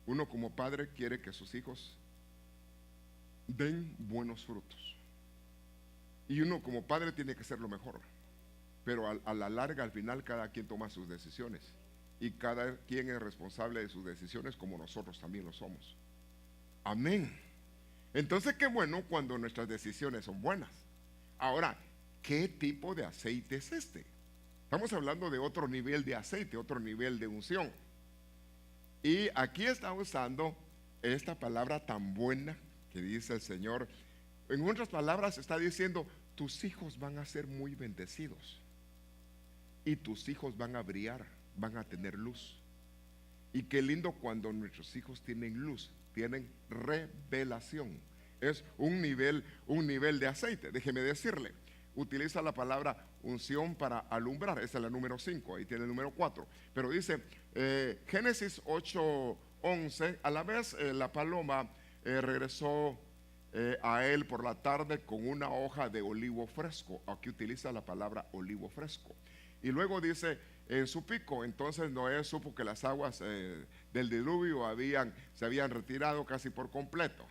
uno como padre quiere que sus hijos den buenos frutos, y uno como padre tiene que ser lo mejor, pero a la larga, al final, cada quien toma sus decisiones y cada quien es responsable de sus decisiones, como nosotros también lo somos. Amén. Entonces, qué bueno cuando nuestras decisiones son buenas. Ahora, ¿qué tipo de aceite es este? Estamos hablando de otro nivel de aceite, otro nivel de unción. Y aquí está usando esta palabra tan buena que dice el Señor. En otras palabras está diciendo, tus hijos van a ser muy bendecidos y tus hijos van a brillar. van a tener luz. Y qué lindo cuando nuestros hijos tienen luz, tienen revelación. Es un nivel de aceite. Déjeme decirle, utiliza la palabra unción para alumbrar. Esa es la número 5, ahí tiene el número 4. Pero dice Génesis 8:11, a la vez la paloma regresó a él por la tarde con una hoja de olivo fresco. Aquí utiliza la palabra olivo fresco. Y luego dice en su pico. Entonces Noé supo que las aguas del diluvio se habían retirado casi por completo.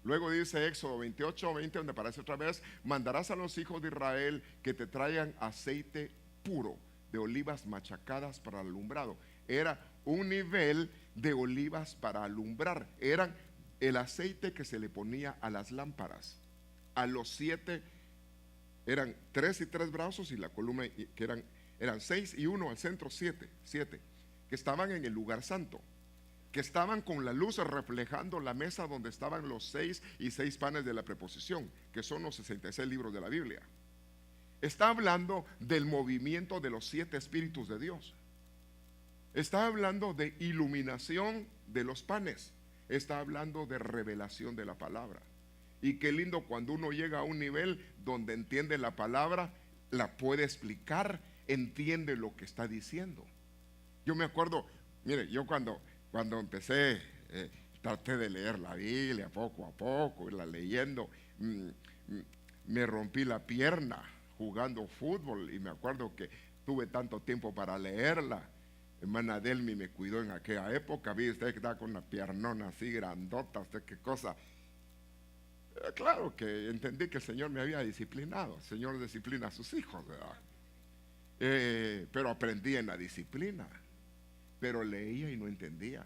Luego dice Éxodo 28:20, donde aparece otra vez: mandarás a los hijos de Israel que te traigan aceite puro de olivas machacadas para el alumbrado. Era un nivel de olivas para alumbrar. Eran el aceite que se le ponía a las lámparas. A los 7 eran 3 y 3 brazos, y la columna que eran 6 y 1 al centro, 7, que estaban en el lugar santo, que estaban con la luz reflejando la mesa donde estaban los 6 y 6 panes de la preposición, que son los 66 libros de la Biblia. Está hablando del movimiento de los 7 espíritus de Dios. Está hablando de iluminación de los panes. Está hablando de revelación de la palabra. Y qué lindo cuando uno llega a un nivel donde entiende la palabra, la puede explicar, entiende lo que está diciendo. Yo me acuerdo, mire, yo cuando empecé, traté de leer la Biblia poco a poco, irla leyendo, me rompí la pierna jugando fútbol, y me acuerdo que tuve tanto tiempo para leerla. Hermana Delmi me cuidó en aquella época. Vi usted que estaba con una piernona así grandota, usted qué cosa. Claro que entendí que el Señor me había disciplinado. El Señor disciplina a sus hijos, ¿verdad? Pero aprendí en la disciplina. Pero leía y no entendía.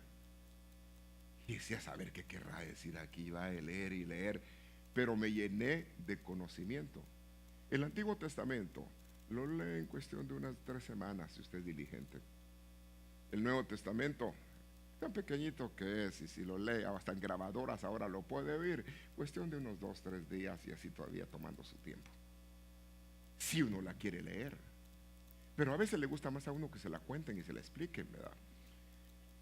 Y decía, saber qué querrá decir aquí. Iba a leer y leer, pero me llené de conocimiento. El Antiguo Testamento lo lee en cuestión de unas 3 semanas, si usted es diligente. El Nuevo Testamento, tan pequeñito que es, y si lo lee, hasta en grabadoras ahora lo puede oír, cuestión de unos 2, 3 días, y así todavía tomando su tiempo, si uno la quiere leer. Pero a veces le gusta más a uno que se la cuenten y se la expliquen, ¿verdad?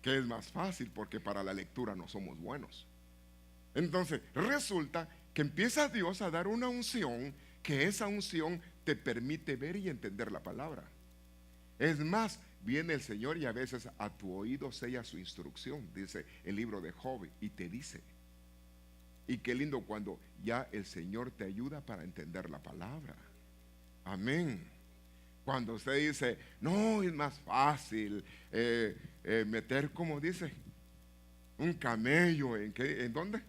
Que es más fácil, porque para la lectura no somos buenos. Entonces resulta que empieza Dios a dar una unción, que esa unción te permite ver y entender la palabra. Es más, viene el Señor y a veces a tu oído sella su instrucción, dice el libro de Job, y te dice. Y qué lindo cuando ya el Señor te ayuda para entender la palabra. Amén. Cuando usted dice, no, es más fácil meter, como dice, un camello ¿en dónde?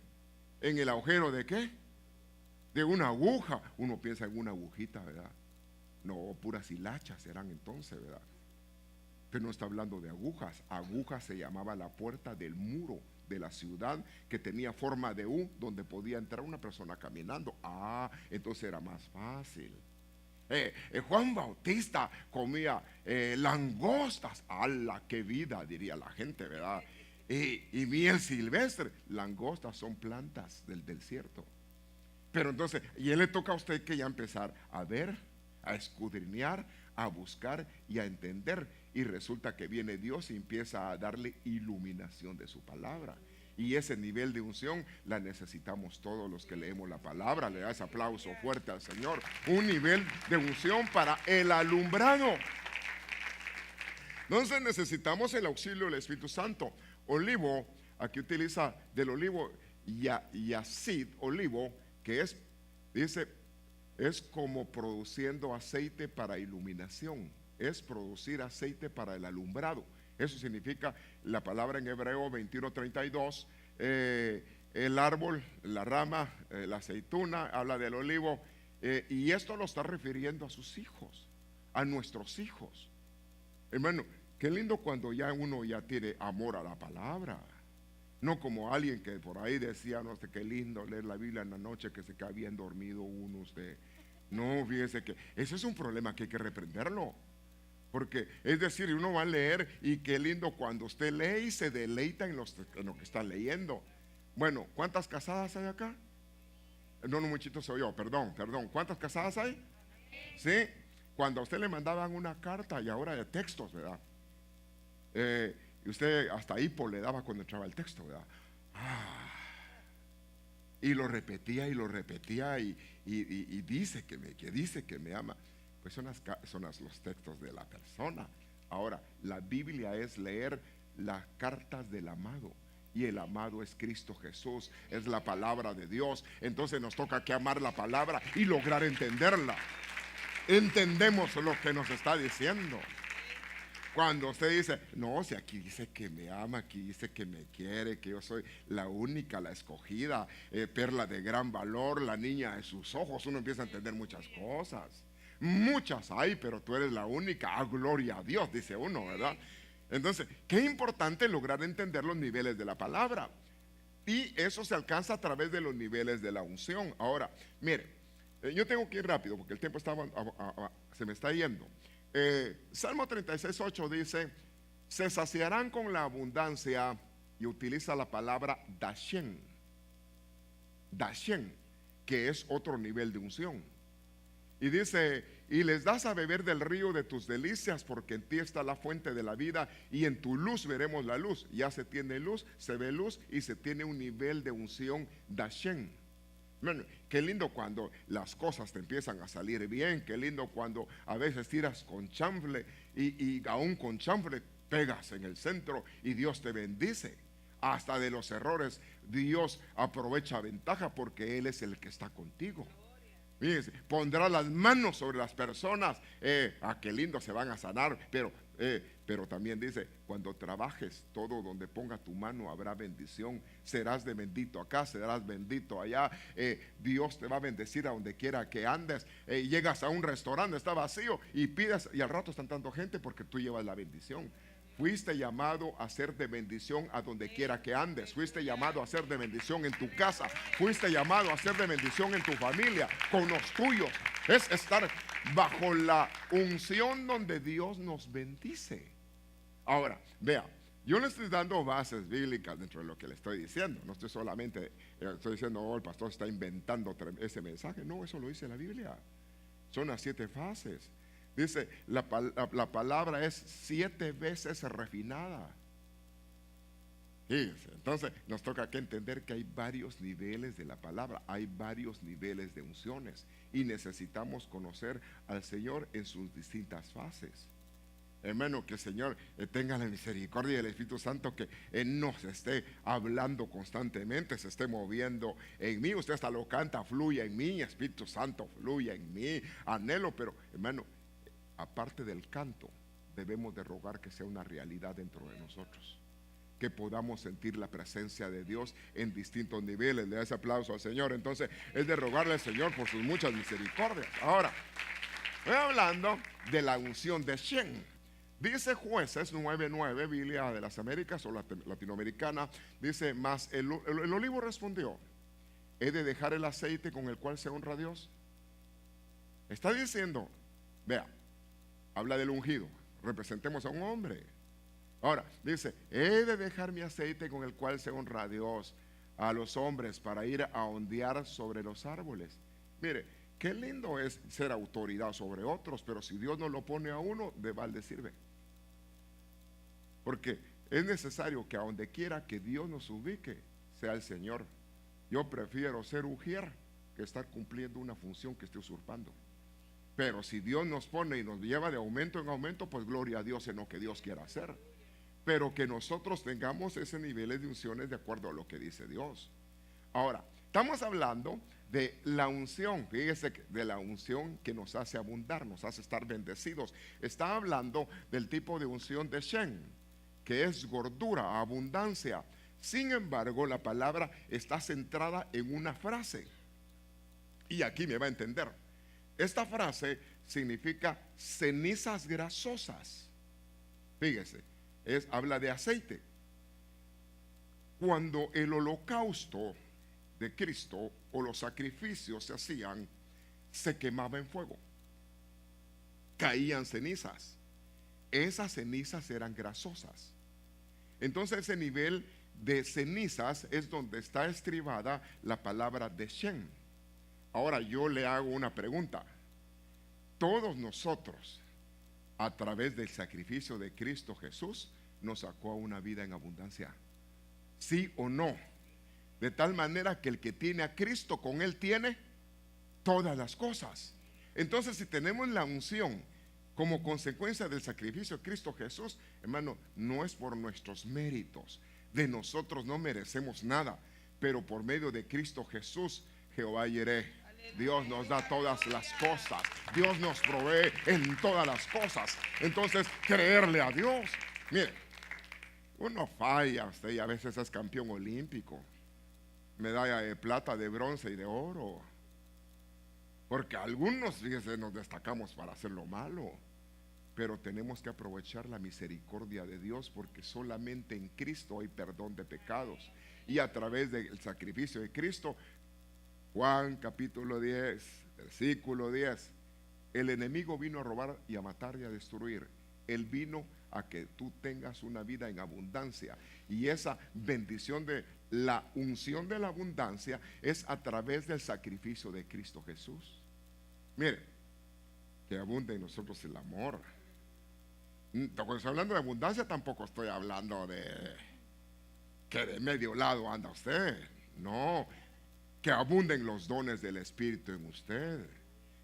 En el agujero de ¿qué? De una aguja. Uno piensa en una agujita, ¿verdad? No, puras hilachas serán entonces, ¿verdad? Pero no está hablando de agujas. Agujas se llamaba la puerta del muro de la ciudad, que tenía forma de U, donde podía entrar una persona caminando. Entonces era más fácil. Juan Bautista comía langostas. ¡Hala, qué vida!, diría la gente, ¿verdad? Y miel silvestre. Langostas son plantas del desierto. Pero entonces, y él le toca a usted que ya empezar a ver, a escudriñar, a buscar y a entender. Y resulta que viene Dios y empieza a darle iluminación de su palabra. Y ese nivel de unción la necesitamos todos los que leemos la palabra. Le da ese aplauso fuerte al Señor. Un nivel de unción para el alumbrado. Entonces necesitamos el auxilio del Espíritu Santo. Olivo, aquí utiliza del olivo yacid, olivo, que es, dice, es como produciendo aceite para iluminación. Es producir aceite para el alumbrado. Eso significa la palabra en hebreo 21:32. El árbol, la rama, la aceituna, habla del olivo, y esto lo está refiriendo a sus hijos, a nuestros hijos. Hermano, qué lindo cuando ya uno ya tiene amor a la palabra. No como alguien que por ahí decía, no sé, qué lindo leer la Biblia en la noche, que se queda bien dormido uno usted. No, fíjese que ese es un problema que hay que reprenderlo. Porque es decir, uno va a leer, y qué lindo cuando usted lee y se deleita en lo que está leyendo. Bueno, ¿cuántas casadas hay acá? No, muchito soy yo, perdón. ¿Cuántas casadas hay? Sí, cuando a usted le mandaban una carta, y ahora de textos, ¿verdad? Y usted hasta hipo le daba cuando entraba el texto, ¿verdad? Ah, y lo repetía y dice que me ama. Pues son los textos de la persona. Ahora, la Biblia es leer las cartas del amado. Y el amado es Cristo Jesús, es la palabra de Dios. Entonces nos toca que amar la palabra y lograr entenderla. Entendemos lo que nos está diciendo. Cuando usted dice, no, si aquí dice que me ama, aquí dice que me quiere, que yo soy la única, la escogida, perla de gran valor, la niña de sus ojos, uno empieza a entender muchas cosas. Muchas hay, pero tú eres la única. Ah, gloria a Dios, dice uno, ¿verdad? Entonces, qué importante lograr entender los niveles de la palabra. Y eso se alcanza a través de los niveles de la unción. Ahora, mire, yo tengo que ir rápido porque el tiempo se me está yendo. Salmo 36:8 dice: se saciarán con la abundancia, y utiliza la palabra dashen, que es otro nivel de unción. Y dice: y les das a beber del río de tus delicias, porque en ti está la fuente de la vida, y en tu luz veremos la luz. Ya se tiene luz, se ve luz, y se tiene un nivel de unción dashen. Bueno, qué lindo cuando las cosas te empiezan a salir bien. Qué lindo cuando a veces tiras con chanfle y aún con chanfle pegas en el centro y Dios te bendice. Hasta de los errores Dios aprovecha ventaja porque Él es el que está contigo. Fíjense, pondrá las manos sobre las personas. Qué lindo, se van a sanar. Pero también dice: cuando trabajes, todo donde ponga tu mano habrá bendición. Serás de bendito acá, serás bendito allá. Dios te va a bendecir a donde quiera que andes. Llegas a un restaurante, está vacío, y pides, y al rato están dando gente porque tú llevas la bendición. Fuiste llamado a ser de bendición a donde quiera que andes. Fuiste llamado a ser de bendición en tu casa. Fuiste llamado a ser de bendición en tu familia, con los tuyos. Es estar bajo la unción donde Dios nos bendice. Ahora, vea, yo le estoy dando bases bíblicas dentro de lo que le estoy diciendo. No estoy solamente estoy diciendo: oh, el pastor está inventando ese mensaje. No, eso lo dice la Biblia. Son las 7 fases. Dice, la palabra es 7 veces refinada. Fíjense, entonces nos toca que entender que hay varios niveles de la palabra, hay varios niveles de unciones, y necesitamos conocer al Señor en sus distintas fases. Hermano, que el Señor tenga la misericordia del Espíritu Santo, que Él nos esté hablando constantemente, se esté moviendo en mí. Usted hasta lo canta: fluya en mí, Espíritu Santo, fluya en mí. Anhelo, pero hermano, aparte del canto, debemos de rogar que sea una realidad dentro de nosotros, que podamos sentir la presencia de Dios en distintos niveles. Le da ese aplauso al Señor. Entonces es de rogarle al Señor por sus muchas misericordias. Ahora, estoy hablando de la unción de Shen. Dice Jueces 9:9, Biblia de las Américas o latinoamericana, dice: mas el olivo respondió: ¿he de dejar el aceite con el cual se honra a Dios? Está diciendo, vea, habla del ungido, representemos a un hombre. Ahora, dice: he de dejar mi aceite con el cual se honra a Dios, a los hombres, para ir a ondear sobre los árboles. Mire, qué lindo es ser autoridad sobre otros, pero si Dios no lo pone a uno, de balde sirve. Porque es necesario que a donde quiera que Dios nos ubique, sea el Señor. Yo prefiero ser ujier que estar cumpliendo una función que esté usurpando. Pero si Dios nos pone y nos lleva de aumento en aumento, pues gloria a Dios en lo que Dios quiera hacer. Pero que nosotros tengamos ese nivel de unciones de acuerdo a lo que dice Dios. Ahora, estamos hablando de la unción, fíjese, de la unción que nos hace abundar, nos hace estar bendecidos. Está hablando del tipo de unción de Shen, que es gordura, abundancia. Sin embargo, la palabra está centrada en una frase, y aquí me va a entender. Esta frase significa cenizas grasosas. Fíjese, habla de aceite. Cuando el holocausto de Cristo o los sacrificios se hacían, se quemaba en fuego, caían cenizas. Esas cenizas eran grasosas. Entonces ese nivel de cenizas es donde está estribada la palabra de Shen. Ahora yo le hago una pregunta. Todos nosotros, a través del sacrificio de Cristo Jesús, nos sacó a una vida en abundancia. ¿Sí o no? De tal manera que el que tiene a Cristo, con Él tiene todas las cosas. Entonces, si tenemos la unción como consecuencia del sacrificio de Cristo Jesús, hermano, no es por nuestros méritos. De nosotros no merecemos nada, pero por medio de Cristo Jesús, Jehová Jireh, Dios nos da todas las cosas. Dios nos provee en todas las cosas. Entonces, creerle a Dios. Mire, uno falla, usted, y a veces es campeón olímpico, medalla de plata, de bronce y de oro, porque algunos, fíjese, nos destacamos para hacer lo malo. Pero tenemos que aprovechar la misericordia de Dios, porque solamente en Cristo hay perdón de pecados, y a través del sacrificio de Cristo. Juan capítulo 10, versículo 10: el enemigo vino a robar y a matar y a destruir. Él vino a que tú tengas una vida en abundancia, y esa bendición de la unción de la abundancia es a través del sacrificio de Cristo Jesús. Mire, que abunde en nosotros el amor. Cuando estoy hablando de abundancia, tampoco estoy hablando de que de medio lado anda usted. No, que abunden los dones del Espíritu en usted,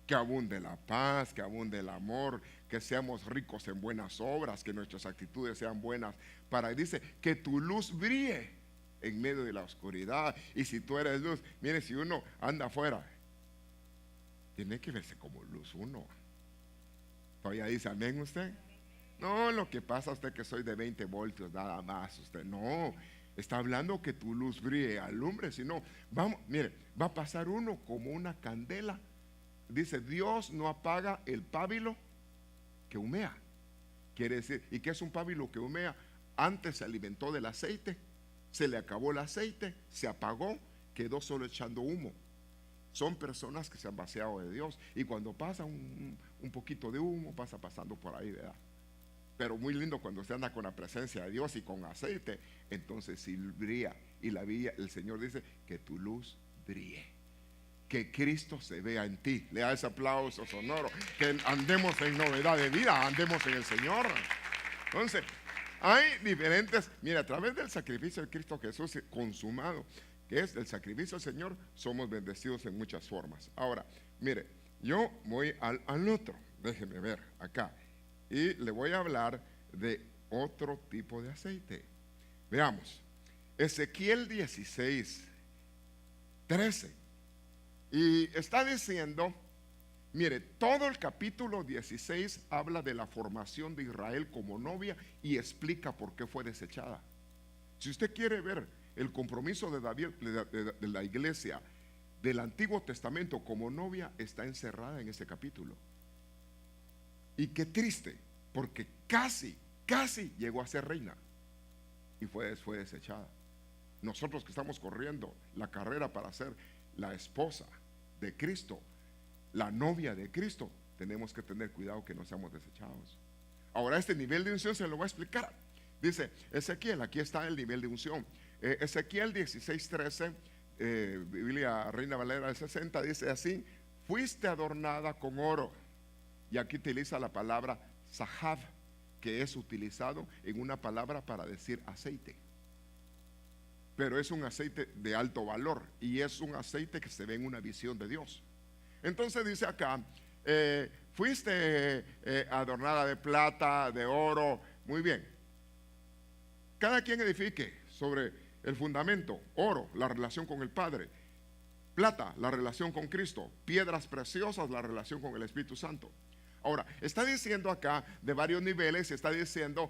que abunde la paz, que abunde el amor, que seamos ricos en buenas obras, que nuestras actitudes sean buenas. Dice, que tu luz brille en medio de la oscuridad. Y si tú eres luz, mire, si uno anda afuera, tiene que verse como luz uno. Todavía dice amén usted. No, lo que pasa usted que soy de 20 voltios nada más. Usted no, está hablando que tu luz brille, alumbre. Si no, vamos, mire, va a pasar uno como una candela. Dice, Dios no apaga el pábilo que humea. Quiere decir, ¿y qué es un pábilo que humea? Antes se alimentó del aceite, se le acabó el aceite, se apagó, quedó solo echando humo. Son personas que se han vaciado de Dios, y cuando pasa un poquito de humo, pasa pasando por ahí, ¿verdad? Pero muy lindo cuando usted anda con la presencia de Dios y con aceite, entonces sí brilla. Y el Señor dice, que tu luz brille, que Cristo se vea en ti. Le da ese aplauso sonoro, que andemos en novedad de vida, andemos en el Señor. Entonces, hay diferentes, mira, a través del sacrificio de Cristo Jesús consumado, que es el sacrificio del Señor, somos bendecidos en muchas formas. Ahora, mire, yo voy al otro, déjeme ver acá, y le voy a hablar de otro tipo de aceite. Veamos, Ezequiel 16, 13. Y está diciendo, mire, todo el capítulo 16 habla de la formación de Israel como novia y explica por qué fue desechada. Si usted quiere ver el compromiso de David, de la iglesia del Antiguo Testamento como novia, está encerrada en ese capítulo. Y qué triste, porque casi llegó a ser reina y fue desechada. Nosotros que estamos corriendo la carrera para ser la esposa de Cristo, la novia de Cristo, tenemos que tener cuidado que no seamos desechados. Ahora, este nivel de unción se lo voy a explicar. Dice Ezequiel, aquí está el nivel de unción. Ezequiel 16:13, Biblia Reina Valera del 60, dice así: fuiste adornada con oro. Y aquí utiliza la palabra sahab, que es utilizado en una palabra para decir aceite, pero es un aceite de alto valor, y es un aceite que se ve en una visión de Dios. Entonces dice acá, fuiste adornada de plata, de oro. Muy bien, cada quien edifique sobre el fundamento: oro, la relación con el Padre; plata, la relación con Cristo; piedras preciosas, la relación con el Espíritu Santo. Ahora, está diciendo acá de varios niveles. Está diciendo,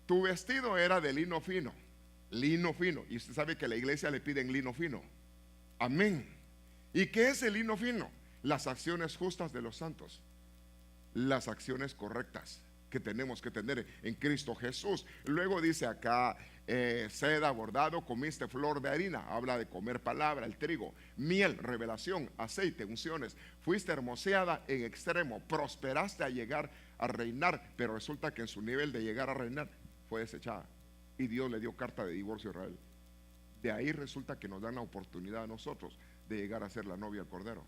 tu vestido era de lino fino, y usted sabe que a la iglesia le piden lino fino. Amén. ¿Y qué es el lino fino? Las acciones justas de los santos, las acciones correctas que tenemos que tener en Cristo Jesús. Luego dice acá, seda, bordado, comiste flor de harina, habla de comer palabra, el trigo; miel, revelación; aceite, unciones; fuiste hermoseada en extremo, prosperaste a llegar a reinar. Pero resulta que en su nivel de llegar a reinar fue desechada, y Dios le dio carta de divorcio a Israel. De ahí resulta que nos dan la oportunidad a nosotros de llegar a ser la novia del Cordero.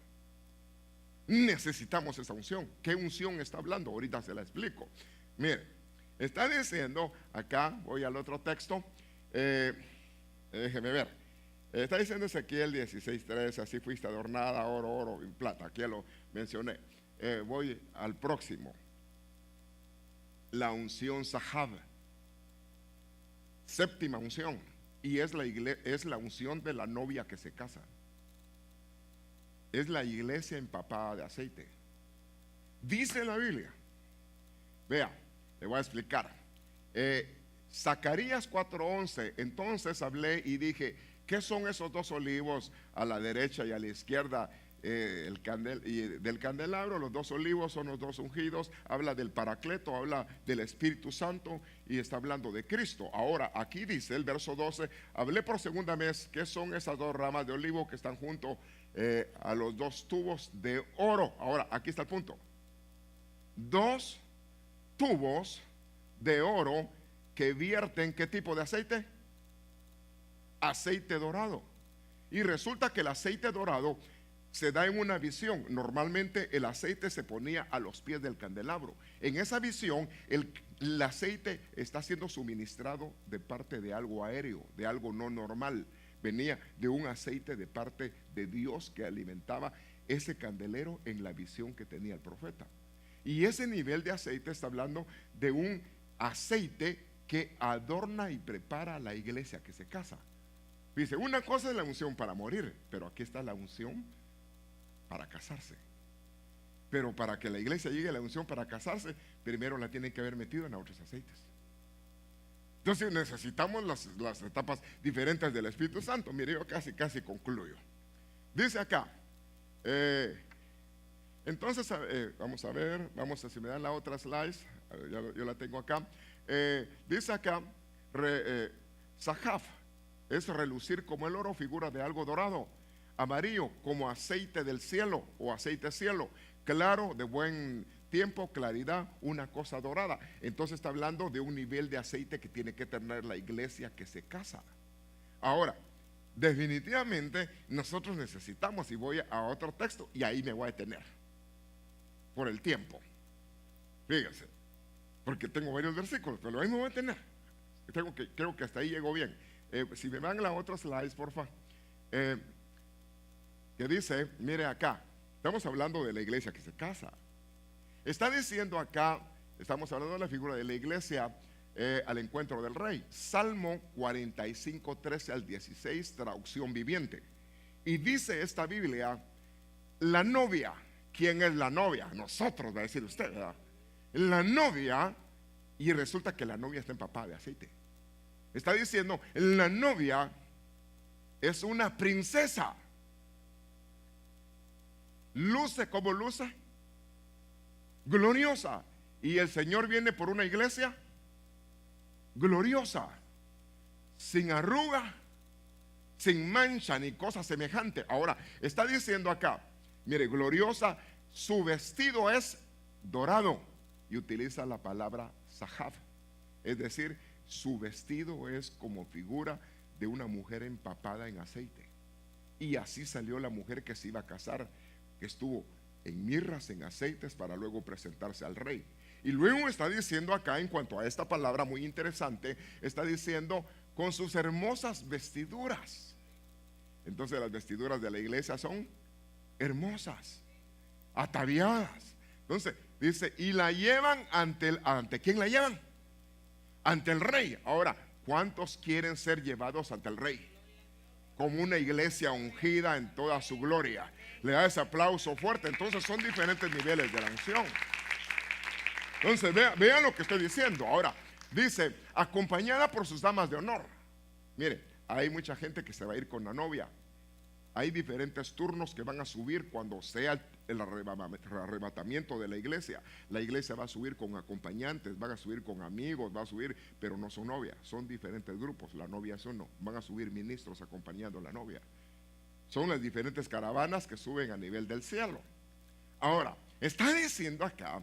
Necesitamos esa unción. ¿Qué unción está hablando? Ahorita se la explico. Mire, Está diciendo, acá voy al otro texto, déjeme ver. Está diciendo Ezequiel 16:3, así fuiste adornada, oro, oro y plata. Aquí ya lo mencioné. Voy al próximo. La unción Sahab, séptima unción, y es la unción de la novia que se casa. Es la iglesia empapada de aceite. Dice la Biblia, vea, le voy a explicar. Zacarías 4:11, entonces hablé y dije, ¿qué son esos dos olivos a la derecha y a la izquierda del candelabro? Los dos olivos son los dos ungidos. Habla del Paracleto, habla del Espíritu Santo y está hablando de Cristo. Ahora, aquí dice el verso 12, hablé por segunda vez, ¿qué son esas dos ramas de olivo que están junto a los dos tubos de oro? Ahora, aquí está el punto. Dos tubos de oro que vierten ¿qué tipo de aceite? Aceite dorado. Y resulta que el aceite dorado se da en una visión. Normalmente el aceite se ponía a los pies del candelabro. En esa visión el aceite está siendo suministrado de parte de algo aéreo, de algo no normal. Venía de un aceite de parte de Dios que alimentaba ese candelero en la visión que tenía el profeta. Y ese nivel de aceite está hablando de un aceite que adorna y prepara a la iglesia que se casa. Dice, una cosa es la unción para morir, pero aquí está la unción para casarse. Pero para que la iglesia llegue a la unción para casarse, primero la tienen que haber metido en otros aceites. Entonces necesitamos las etapas diferentes del Espíritu Santo. Mire, yo casi concluyo. Dice acá, entonces vamos a ver, si me dan la otra slide, yo la tengo acá. Dice acá, Sahaf es relucir como el oro, figura de algo dorado. Amarillo como aceite del cielo o aceite cielo, claro, de buen tiempo, claridad, una cosa dorada. Entonces está hablando de un nivel de aceite que tiene que tener la iglesia que se casa. Ahora, definitivamente nosotros necesitamos, y voy a otro texto y ahí me voy a detener por el tiempo. Fíjense, porque tengo varios versículos, pero ahí me voy a detener. Creo que hasta ahí llegó bien. Si me van a la otra slide, porfa. Que dice, mire acá, estamos hablando de la iglesia que se casa. Está diciendo acá, estamos hablando de la figura de la iglesia al encuentro del rey. Salmo 45, 13 al 16, traducción viviente. Y dice esta Biblia, la novia. ¿Quién es la novia? Nosotros, va a decir usted, ¿verdad? La novia, y resulta que la novia está empapada de aceite. Está diciendo, la novia es una princesa. Luce como luce, gloriosa. Y el Señor viene por una iglesia gloriosa, sin arruga, sin mancha ni cosa semejante. Ahora, está diciendo acá, mire, gloriosa, su vestido es dorado. Y utiliza la palabra sahab. Es decir, su vestido es como figura de una mujer empapada en aceite. Y así salió la mujer que se iba a casar, que estuvo en mirras, en aceites, para luego presentarse al rey. Y luego está diciendo acá, en cuanto a esta palabra muy interesante, está diciendo con sus hermosas vestiduras. Entonces las vestiduras de la iglesia son hermosas, ataviadas. Entonces dice, y la llevan ¿ante quién la llevan? Ante el rey. Ahora, ¿cuántos quieren ser llevados ante el rey? Como una iglesia ungida en toda su gloria. Le da ese aplauso fuerte. Entonces son diferentes niveles de la unción. Entonces vean lo que estoy diciendo. Ahora, dice, acompañada por sus damas de honor. Mire, hay mucha gente que se va a ir con la novia. Hay diferentes turnos que van a subir cuando sea el arrebatamiento de la iglesia. La iglesia va a subir con acompañantes, van a subir con amigos, va a subir, pero no son novias, son diferentes grupos. La novia es uno, van a subir ministros acompañando a la novia. Son las diferentes caravanas que suben a nivel del cielo. Ahora, está diciendo acá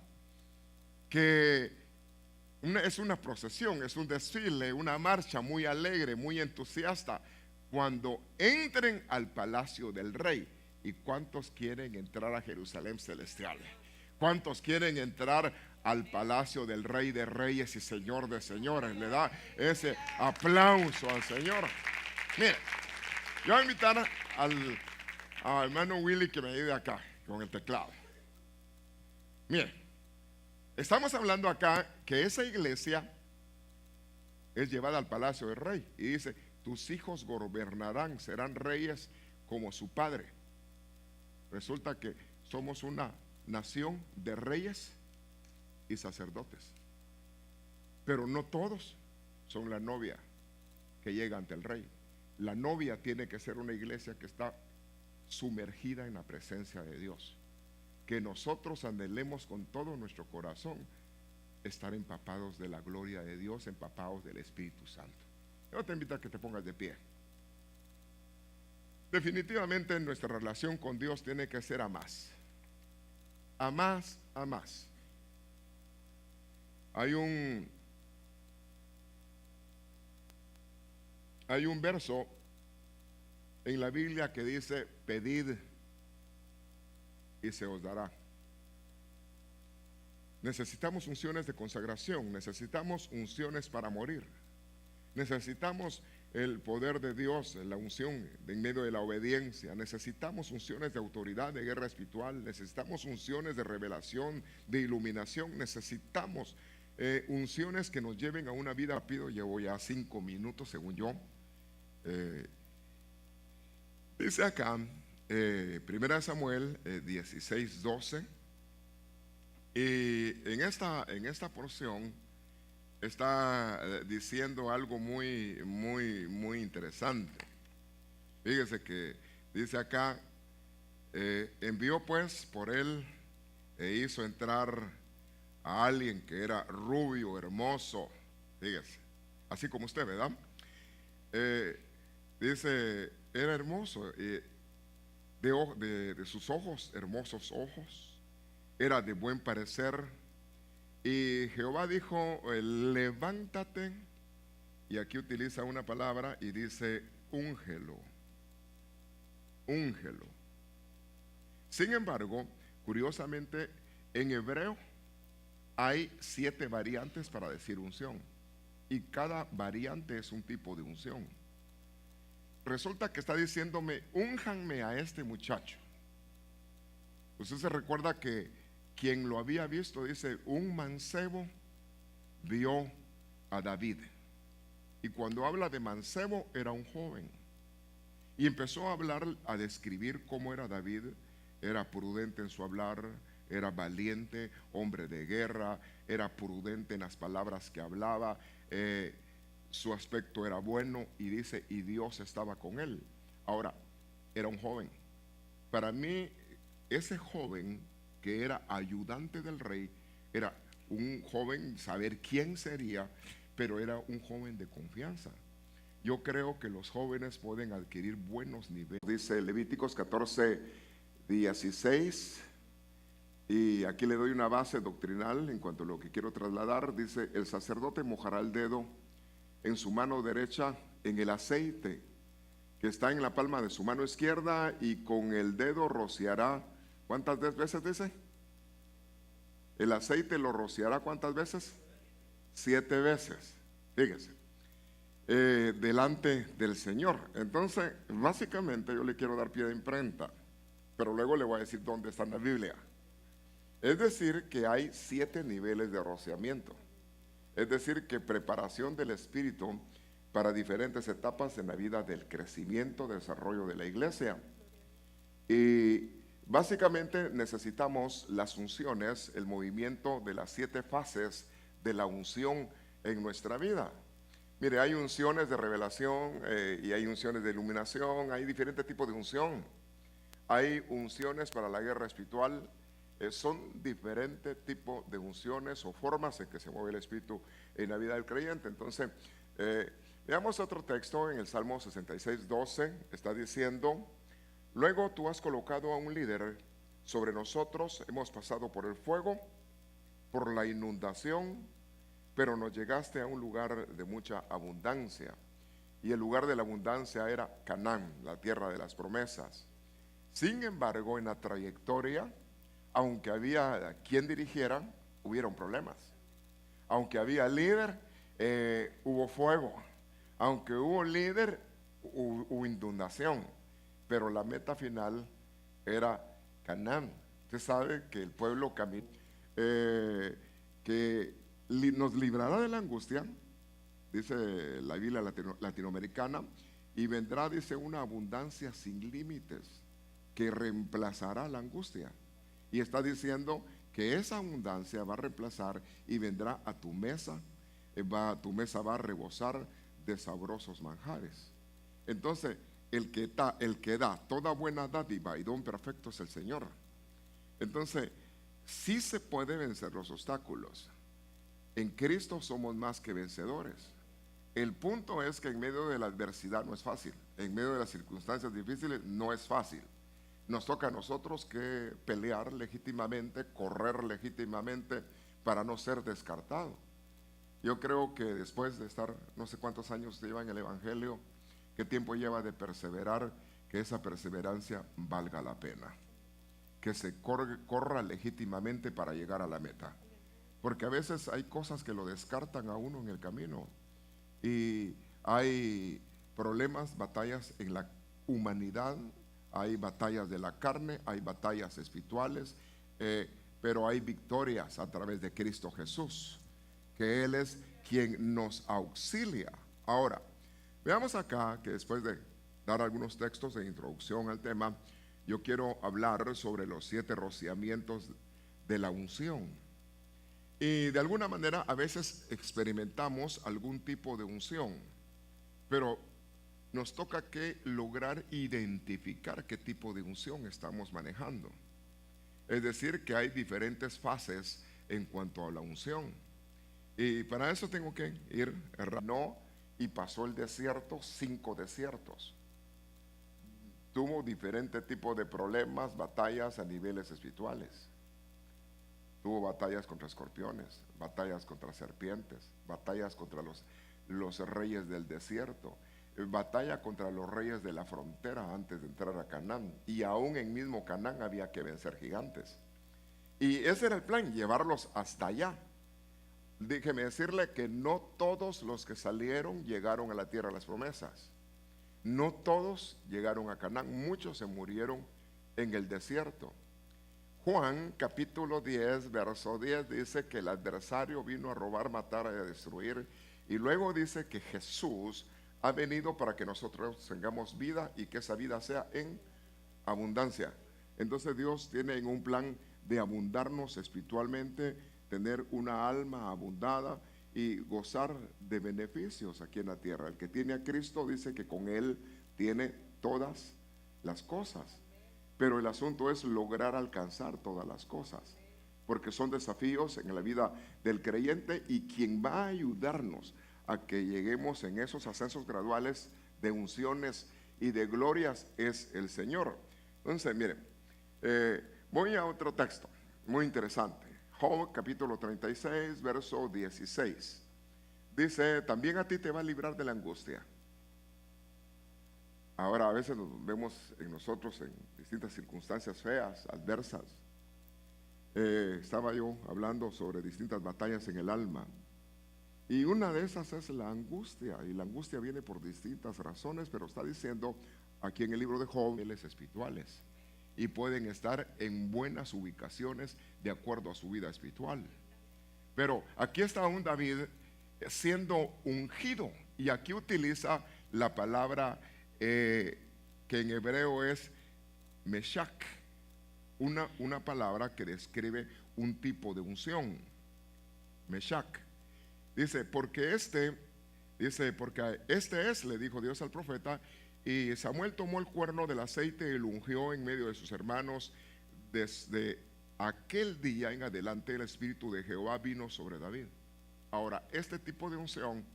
que es una procesión, es un desfile, una marcha muy alegre, muy entusiasta, cuando entren al palacio del rey. ¿Y cuántos quieren entrar a Jerusalén celestial? ¿Cuántos quieren entrar al palacio del Rey de Reyes y Señor de Señores. Le da ese aplauso al Señor. Mire, yo voy a invitar al hermano Willy que me ayude acá con el teclado. Mire, estamos hablando acá que esa iglesia es llevada al palacio del rey y dice: tus hijos gobernarán, serán reyes como su padre. Resulta que somos una nación de reyes y sacerdotes, pero no todos son la novia que llega ante el rey. La novia tiene que ser una iglesia que está sumergida en la presencia de Dios, que nosotros anhelemos con todo nuestro corazón estar empapados de la gloria de Dios, empapados del Espíritu Santo. Yo te invito a que te pongas de pie. Definitivamente nuestra relación con Dios tiene que ser a más. A más, a más. Hay un verso en la Biblia que dice: pedid y se os dará. Necesitamos unciones de consagración, necesitamos unciones para morir, necesitamos el poder de Dios, la unción en medio de la obediencia, necesitamos unciones de autoridad, de guerra espiritual, necesitamos unciones de revelación, de iluminación, necesitamos unciones que nos lleven a una vida rápido. Llevo ya 5 minutos según yo. Dice acá, 1 Samuel 16:12, y en esta porción está diciendo algo muy interesante. Fíjese que dice acá: envió pues por él e hizo entrar a alguien que era rubio, hermoso. Fíjese, así como usted, ¿verdad? Dice, era hermoso, de sus ojos, hermosos ojos, era de buen parecer. Y Jehová dijo: levántate, y aquí utiliza una palabra y dice: úngelo, úngelo. Sin embargo, curiosamente, en hebreo hay 7 variantes para decir unción, y cada variante es un tipo de unción. Resulta que está diciéndome: únjanme a este muchacho. Usted se recuerda que quien lo había visto, dice, un mancebo vio a David. Y cuando habla de mancebo, era un joven. Y empezó a hablar, a describir cómo era David. Era prudente en su hablar, era valiente, hombre de guerra, era prudente en las palabras que hablaba, su aspecto era bueno, y dice, y Dios estaba con él. Ahora, era un joven. Para mí, ese joven que era ayudante del rey, era un joven, saber quién sería, pero era un joven de confianza. Yo creo que los jóvenes pueden adquirir buenos niveles. Dice Levíticos 14:16, y aquí le doy una base doctrinal en cuanto a lo que quiero trasladar. Dice: el sacerdote mojará el dedo en su mano derecha en el aceite que está en la palma de su mano izquierda, y con el dedo rociará. ¿Cuántas veces dice? El aceite lo rociará, ¿cuántas veces? 7 veces. Fíjese, delante del Señor. Entonces, básicamente yo le quiero dar pie de imprenta, pero luego le voy a decir dónde está en la Biblia. Es decir, que hay 7 niveles de rociamiento. Es decir, que preparación del Espíritu para diferentes etapas en la vida del crecimiento, desarrollo de la iglesia. Y básicamente necesitamos las unciones, el movimiento de las 7 fases de la unción en nuestra vida. Mire, hay unciones de revelación y hay unciones de iluminación, hay diferentes tipos de unción. Hay unciones para la guerra espiritual. Son diferentes tipos de unciones o formas en que se mueve el Espíritu en la vida del creyente. Entonces, veamos otro texto en el Salmo 66:12. Está diciendo: luego tú has colocado a un líder sobre nosotros, hemos pasado por el fuego, por la inundación, pero nos llegaste a un lugar de mucha abundancia. Y el lugar de la abundancia era Canaán, la tierra de las promesas. Sin embargo, en la trayectoria, aunque había quien dirigiera, hubieron problemas. Aunque había líder, hubo fuego. Aunque hubo líder, hubo inundación. Pero la meta final era Canaán. Usted sabe que el pueblo caminó, que nos librará de la angustia, dice la Biblia latinoamericana, y vendrá, dice, una abundancia sin límites que reemplazará la angustia. Y está diciendo que esa abundancia va a reemplazar y vendrá a tu mesa, tu mesa va a rebosar de sabrosos manjares. Entonces, el que da toda buena dádiva y don perfecto es el Señor. Entonces, sí se puede vencer los obstáculos. En Cristo somos más que vencedores. El punto es que en medio de la adversidad no es fácil. En medio de las circunstancias difíciles no es fácil. Nos toca a nosotros que pelear legítimamente, correr legítimamente para no ser descartado. Yo creo que después de estar no sé cuántos años lleva en el Evangelio, qué tiempo lleva de perseverar, que esa perseverancia valga la pena. Que se corra legítimamente para llegar a la meta. Porque a veces hay cosas que lo descartan a uno en el camino. Y hay problemas, batallas en la humanidad, hay batallas de la carne, hay batallas espirituales, pero hay victorias a través de Cristo Jesús, que Él es quien nos auxilia. Ahora, veamos acá que después de dar algunos textos de introducción al tema, yo quiero hablar sobre los 7 rociamientos de la unción. Y de alguna manera a veces experimentamos algún tipo de unción, pero nos toca que lograr identificar qué tipo de unción estamos manejando. Es decir, que hay diferentes fases en cuanto a la unción. Y para eso tengo que ir no, y pasó el desierto, 5 desiertos. Tuvo diferentes tipos de problemas, batallas a niveles espirituales. Tuvo batallas contra escorpiones, batallas contra serpientes, batallas contra los reyes del desierto, batalla contra los reyes de la frontera antes de entrar a Canaán. Y aún en mismo Canaán había que vencer gigantes. Y ese era el plan, llevarlos hasta allá. Déjeme decirle que no todos los que salieron llegaron a la tierra de las promesas. No todos llegaron a Canaán, muchos se murieron en el desierto. Juan capítulo 10, verso 10 dice que el adversario vino a robar, matar y a destruir. Y luego dice que Jesús ha venido para que nosotros tengamos vida y que esa vida sea en abundancia. Entonces Dios tiene en un plan de abundarnos espiritualmente, tener una alma abundada y gozar de beneficios aquí en la tierra. El que tiene a Cristo dice que con Él tiene todas las cosas. Pero el asunto es lograr alcanzar todas las cosas, porque son desafíos en la vida del creyente, y quien va a ayudarnos a que lleguemos en esos ascensos graduales de unciones y de glorias es el Señor. Entonces, miren, voy a otro texto muy interesante. Job capítulo 36, verso 16. Dice, también a ti te va a librar de la angustia. Ahora a veces nos vemos en nosotros en distintas circunstancias feas, adversas. Estaba yo hablando sobre distintas batallas en el alma. Y una de esas es la angustia. Y la angustia viene por distintas razones, pero está diciendo aquí en el libro de Job, niveles espirituales. Y pueden estar en buenas ubicaciones de acuerdo a su vida espiritual. Pero aquí está un David siendo ungido. Y aquí utiliza la palabra que en hebreo es Meshach, una palabra que describe un tipo de unción. Meshach. Dice, porque este es, le dijo Dios al profeta, y Samuel tomó el cuerno del aceite y lo ungió en medio de sus hermanos. Desde aquel día en adelante el Espíritu de Jehová vino sobre David. Ahora, este tipo de unción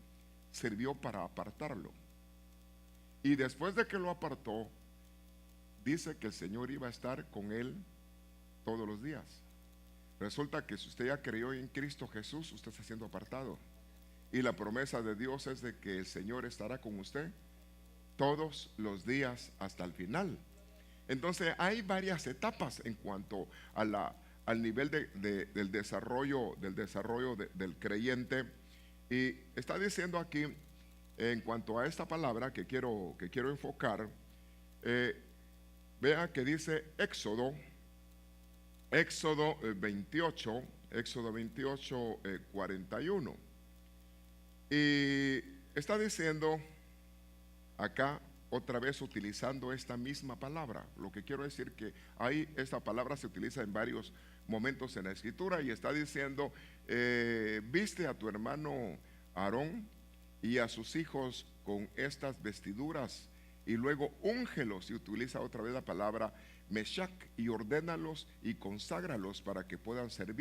sirvió para apartarlo. Y después de que lo apartó, dice que el Señor iba a estar con él todos los días. Resulta que si usted ya creyó en Cristo Jesús, usted está siendo apartado. Y la promesa de Dios es de que el Señor estará con usted todos los días hasta el final. Entonces hay varias etapas en cuanto a al nivel del desarrollo, del creyente. Y está diciendo aquí, en cuanto a esta palabra que quiero enfocar, vea que dice Éxodo 28, 41. Y está diciendo acá, otra vez utilizando esta misma palabra. Lo que quiero decir que ahí esta palabra se utiliza en varios momentos en la escritura, y está diciendo, viste a tu hermano Aarón y a sus hijos con estas vestiduras, y luego úngelos, y utiliza otra vez la palabra Meshach, y ordénalos y conságralos para que puedan servir